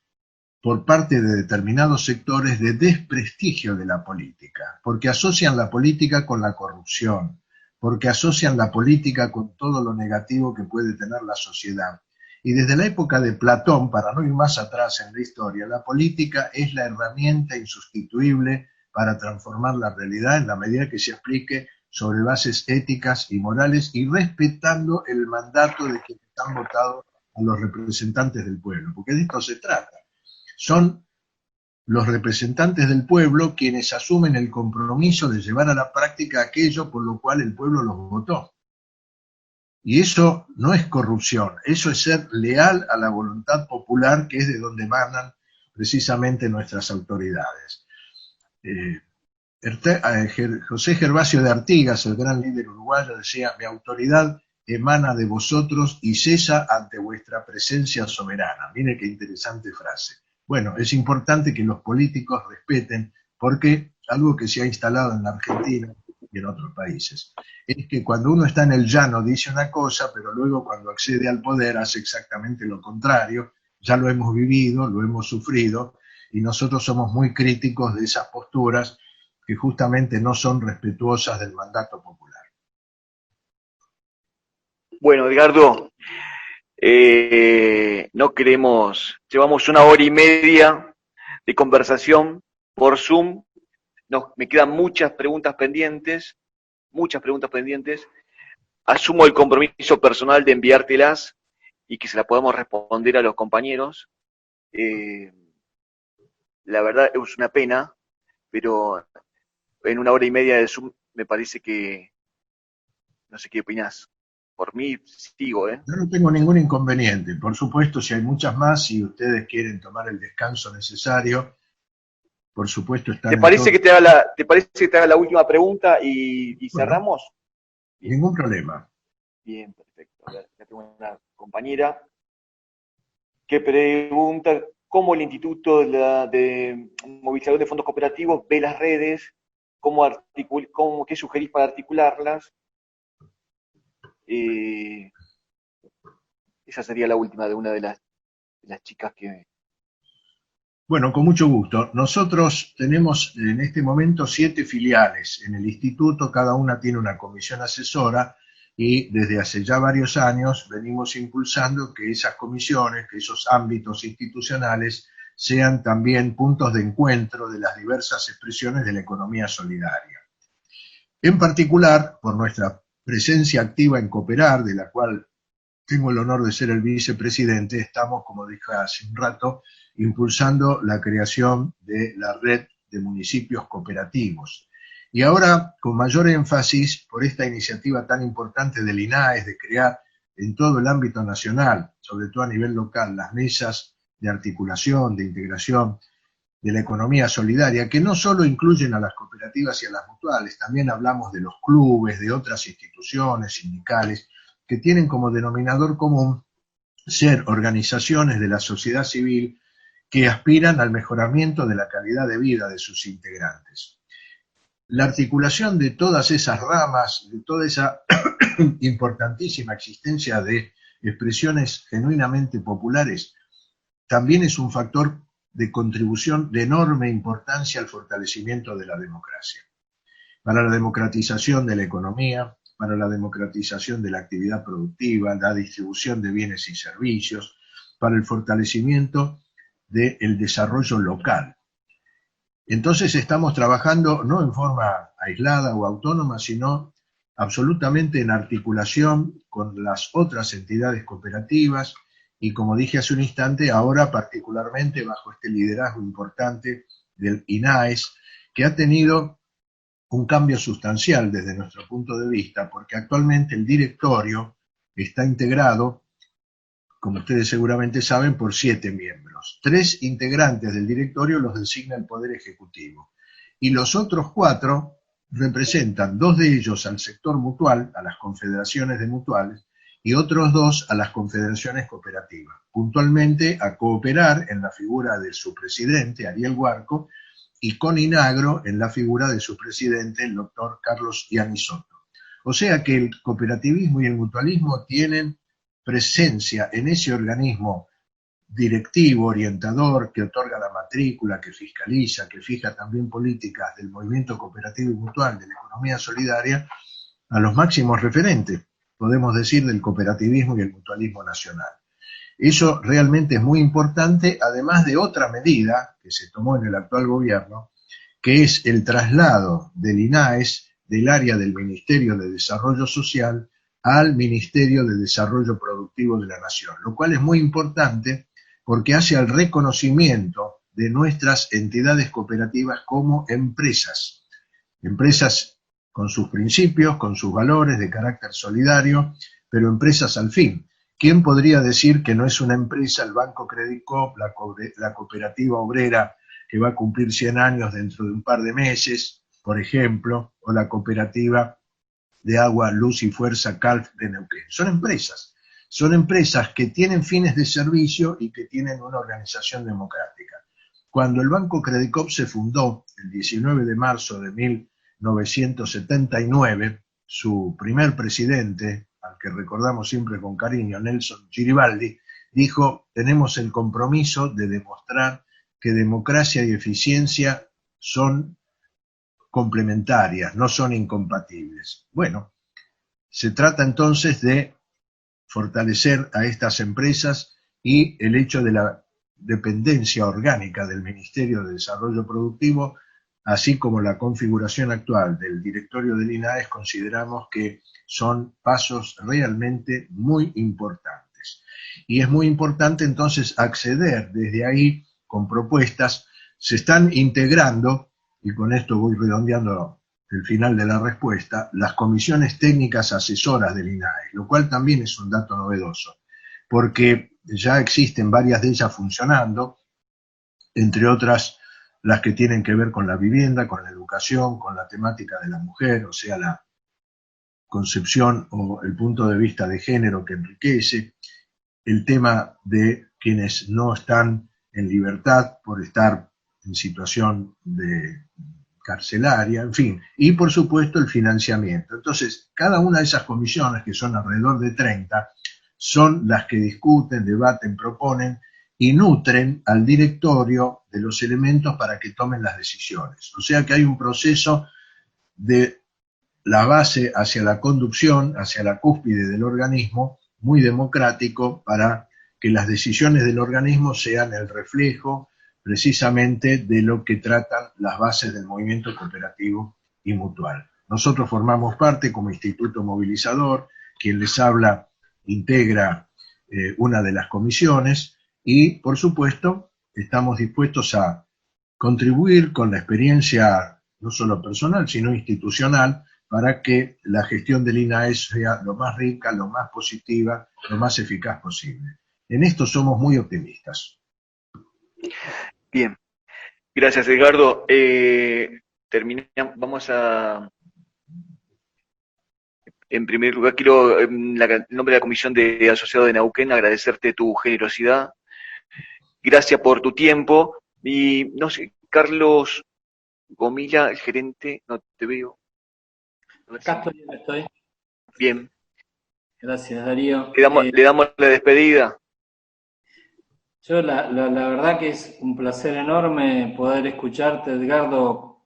por parte de determinados sectores de desprestigio de la política, porque asocian la política con la corrupción, porque asocian la política con todo lo negativo que puede tener la sociedad. Y desde la época de Platón, para no ir más atrás en la historia, la política es la herramienta insustituible para transformar la realidad en la medida que se aplique sobre bases éticas y morales y respetando el mandato de quienes han votado a los representantes del pueblo, porque de esto se trata. Son los representantes del pueblo quienes asumen el compromiso de llevar a la práctica aquello por lo cual el pueblo los votó. Y eso no es corrupción, eso es ser leal a la voluntad popular, que es de donde emanan precisamente nuestras autoridades. José Gervasio de Artigas, el gran líder uruguayo, decía: mi autoridad emana de vosotros y cesa ante vuestra presencia soberana. Mire qué interesante frase. Bueno, es importante que los políticos respeten, porque algo que se ha instalado en la Argentina y en otros países es que cuando uno está en el llano dice una cosa, pero luego cuando accede al poder hace exactamente lo contrario. Ya lo hemos vivido, lo hemos sufrido, y nosotros somos muy críticos de esas posturas que justamente no son respetuosas del mandato popular. Bueno, Edgardo, no queremos, llevamos 1 hora y media de conversación por Zoom, me quedan muchas preguntas pendientes, asumo el compromiso personal de enviártelas y que se las podamos responder a los compañeros. La verdad es una pena, pero en 1 hora y media de Zoom me parece que, no sé qué opinás. Por mí sigo, ¿eh? Yo no tengo ningún inconveniente. Por supuesto, si hay muchas más, si ustedes quieren tomar el descanso necesario, por supuesto están ¿Te parece que te haga la última pregunta y cerramos? Bien. Ningún problema. Bien, perfecto. A ver, ya tengo una compañera que pregunta cómo el Instituto de Movilización de Fondos Cooperativos ve las redes, qué sugerís para articularlas. Esa sería la última de una de las chicas que... Bueno, con mucho gusto. Nosotros tenemos en este momento 7 filiales en el instituto, cada una tiene una comisión asesora y desde hace ya varios años venimos impulsando que esas comisiones, que esos ámbitos institucionales sean también puntos de encuentro de las diversas expresiones de la economía solidaria. En particular, por nuestra presencia activa en Cooperar, de la cual tengo el honor de ser el vicepresidente, estamos, como dije hace un rato, impulsando la creación de la red de municipios cooperativos. Y ahora, con mayor énfasis, por esta iniciativa tan importante del INAES de crear en todo el ámbito nacional, sobre todo a nivel local, las mesas de articulación, de integración de la economía solidaria, que no solo incluyen a las cooperativas y a las mutuales, también hablamos de los clubes, de otras instituciones sindicales, que tienen como denominador común ser organizaciones de la sociedad civil que aspiran al mejoramiento de la calidad de vida de sus integrantes. La articulación de todas esas ramas, de toda esa importantísima existencia de expresiones genuinamente populares, también es un factor de contribución de enorme importancia al fortalecimiento de la democracia. Para la democratización de la economía, para la democratización de la actividad productiva, la distribución de bienes y servicios, para el fortalecimiento del desarrollo local. Entonces estamos trabajando no en forma aislada o autónoma, sino absolutamente en articulación con las otras entidades cooperativas y, como dije hace un instante, ahora particularmente bajo este liderazgo importante del INAES, que ha tenido un cambio sustancial desde nuestro punto de vista, porque actualmente el directorio está integrado, como ustedes seguramente saben, por 7 miembros. 3 integrantes del directorio los designa el Poder Ejecutivo. Y los otros 4 representan, 2 de ellos al sector mutual, a las confederaciones de mutuales, y otros 2 a las confederaciones cooperativas. Puntualmente a cooperar en la figura de su presidente, Ariel Huarco, y con Inagro en la figura de su presidente, el doctor Carlos Ianisoto. O sea que el cooperativismo y el mutualismo tienen presencia en ese organismo directivo, orientador, que otorga la matrícula, que fiscaliza, que fija también políticas del movimiento cooperativo y mutual, de la economía solidaria, a los máximos referentes, podemos decir, del cooperativismo y el mutualismo nacional. Eso realmente es muy importante, además de otra medida que se tomó en el actual gobierno, que es el traslado del INAES del área del Ministerio de Desarrollo Social al Ministerio de Desarrollo Productivo de la Nación, lo cual es muy importante porque hace al reconocimiento de nuestras entidades cooperativas como empresas, empresas con sus principios, con sus valores de carácter solidario, pero empresas al fin. ¿Quién podría decir que no es una empresa el Banco Credit Coop, la cooperativa obrera que va a cumplir 100 años dentro de un par de meses, por ejemplo, o la cooperativa de agua, luz y fuerza CALF de Neuquén? Son empresas que tienen fines de servicio y que tienen una organización democrática. Cuando el Banco Credit Coop se fundó el 19 de marzo de 1979, su primer presidente, al que recordamos siempre con cariño, Nelson Giribaldi, dijo: tenemos el compromiso de demostrar que democracia y eficiencia son complementarias, no son incompatibles. Bueno, se trata entonces de fortalecer a estas empresas, y el hecho de la dependencia orgánica del Ministerio de Desarrollo Productivo, así como la configuración actual del directorio del INAES, consideramos que son pasos realmente muy importantes. Y es muy importante entonces acceder desde ahí con propuestas. Se están integrando, y con esto voy redondeando el final de la respuesta, las comisiones técnicas asesoras del INAES, lo cual también es un dato novedoso, porque ya existen varias de ellas funcionando, entre otras las que tienen que ver con la vivienda, con la educación, con la temática de la mujer, o sea, la concepción o el punto de vista de género que enriquece, el tema de quienes no están en libertad por estar en situación de carcelaria, en fin, y por supuesto el financiamiento. Entonces, cada una de esas comisiones, que son alrededor de 30, son las que discuten, debaten, proponen y nutren al directorio de los elementos para que tomen las decisiones. O sea que hay un proceso de la base hacia la conducción, hacia la cúspide del organismo, muy democrático, para que las decisiones del organismo sean el reflejo precisamente de lo que tratan las bases del movimiento cooperativo y mutual. Nosotros formamos parte como instituto movilizador, quien les habla integra una de las comisiones, y por supuesto estamos dispuestos a contribuir con la experiencia no solo personal sino institucional para que la gestión del INAES sea lo más rica, lo más positiva, lo más eficaz posible. En esto somos muy optimistas. Bien, gracias Edgardo. Terminamos, vamos a... En primer lugar, quiero, en nombre de la Comisión de Asociados de Neuquén, agradecerte tu generosidad. Gracias por tu tiempo. Y no sé, Carlos Gomila, el gerente, no te veo. Acá estoy. Bien. Gracias, Darío. Le damos la despedida. Yo la verdad que es un placer enorme poder escucharte, Edgardo,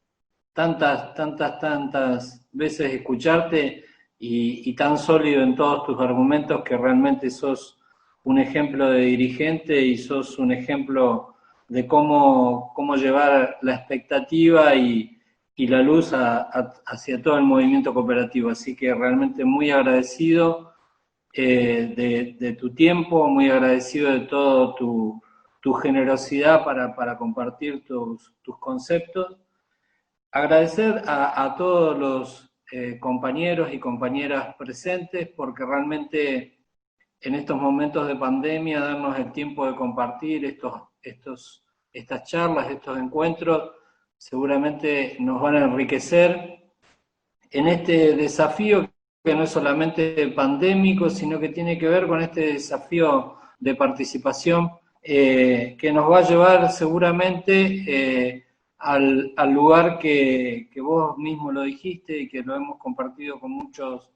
tantas veces escucharte y tan sólido en todos tus argumentos que realmente sos un ejemplo de dirigente y sos un ejemplo de cómo llevar la expectativa y la luz hacia todo el movimiento cooperativo. Así que realmente muy agradecido de tu tiempo, muy agradecido de todo tu generosidad para compartir tus conceptos. Agradecer a todos los compañeros y compañeras presentes, porque realmente en estos momentos de pandemia darnos el tiempo de compartir estas charlas, estos encuentros, seguramente nos van a enriquecer en este desafío que no es solamente pandémico, sino que tiene que ver con este desafío de participación que nos va a llevar seguramente al lugar que vos mismo lo dijiste y que lo hemos compartido con muchos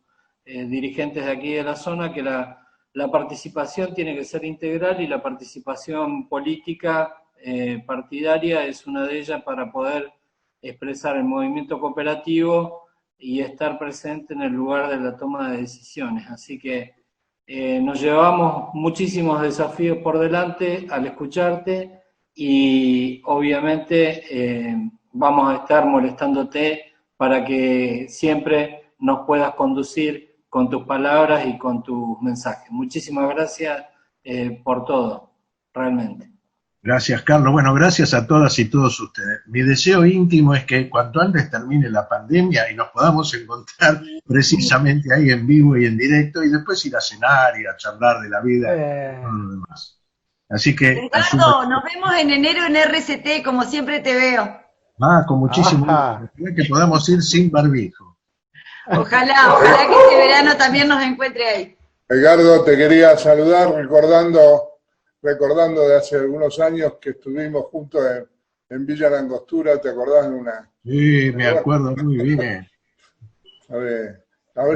dirigentes de aquí de la zona, que la participación tiene que ser integral y la participación política partidaria es una de ellas para poder expresar el movimiento cooperativo y estar presente en el lugar de la toma de decisiones. Así que nos llevamos muchísimos desafíos por delante al escucharte y obviamente vamos a estar molestándote para que siempre nos puedas conducir con tus palabras y con tus mensajes. Muchísimas gracias por todo, realmente. Gracias, Carlos. Bueno, gracias a todas y todos ustedes. Mi deseo íntimo es que cuanto antes termine la pandemia y nos podamos encontrar precisamente ahí en vivo y en directo y después ir a cenar y a charlar de la vida y todo lo demás. Así que... Ricardo, nos vemos en enero en RCT, como siempre te veo. Con muchísimo gusto. Que podamos ir sin barbijo. Ojalá que este verano también nos encuentre ahí. Edgardo, te quería saludar recordando de hace algunos años que estuvimos juntos en Villa Langostura, ¿te acordás de una? Sí, me acuerdo muy bien. A ver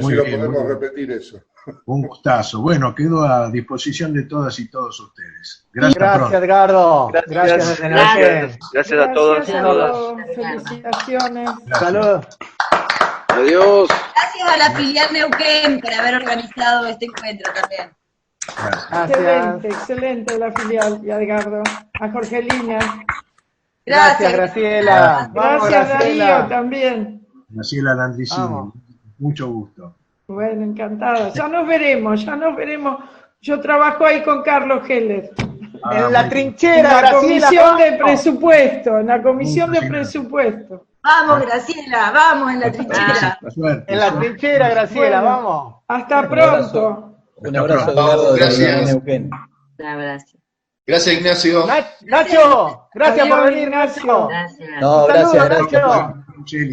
Muy si lo bien, podemos muy bien. repetir eso. Un gustazo. Bueno, quedo a disposición de todas y todos ustedes. Gracias, Edgardo. Gracias. Gracias a todos y todas. Felicitaciones. Saludos. Adiós. Gracias a la filial Neuquén por haber organizado este encuentro también. Excelente, excelente la filial, y a Edgardo. A Jorgelina. Gracias, Graciela. Vamos, Gracias, Graciela. Darío, también. Graciela Landricini. Mucho gusto. Bueno, encantada. Ya nos veremos, ya nos veremos. Yo trabajo ahí con Carlos Heller. En la En trinchera, la Graciela. comisión de presupuesto, en la comisión de presupuesto. Vamos, Graciela, vamos en la trinchera. En la trinchera, Graciela, Bueno, vamos. Hasta pronto. Un abrazo, Edgardo, Gracias. de Neuquén. Un abrazo. Gracias, Ignacio. Nacho, gracias Adiós, por venir, Ignacio. Nacho. Gracias. No, Saludos, gracias. Nacho.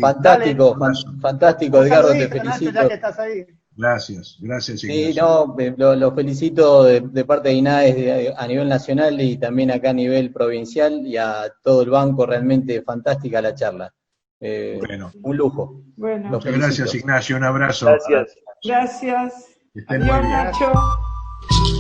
Fantástico, fantástico, Edgardo, te Saludito, Nacho, felicito. ya que estás ahí. Gracias, Sí, Ignacio. no, lo felicito de parte de INAES a nivel nacional y también acá a nivel provincial y a todo el banco, realmente fantástica la charla. Bueno. Un lujo. Bueno, Los Muchas gracias, felicito. Ignacio. Un abrazo. Gracias. gracias. Que estén Adiós, muy bien. Nacho.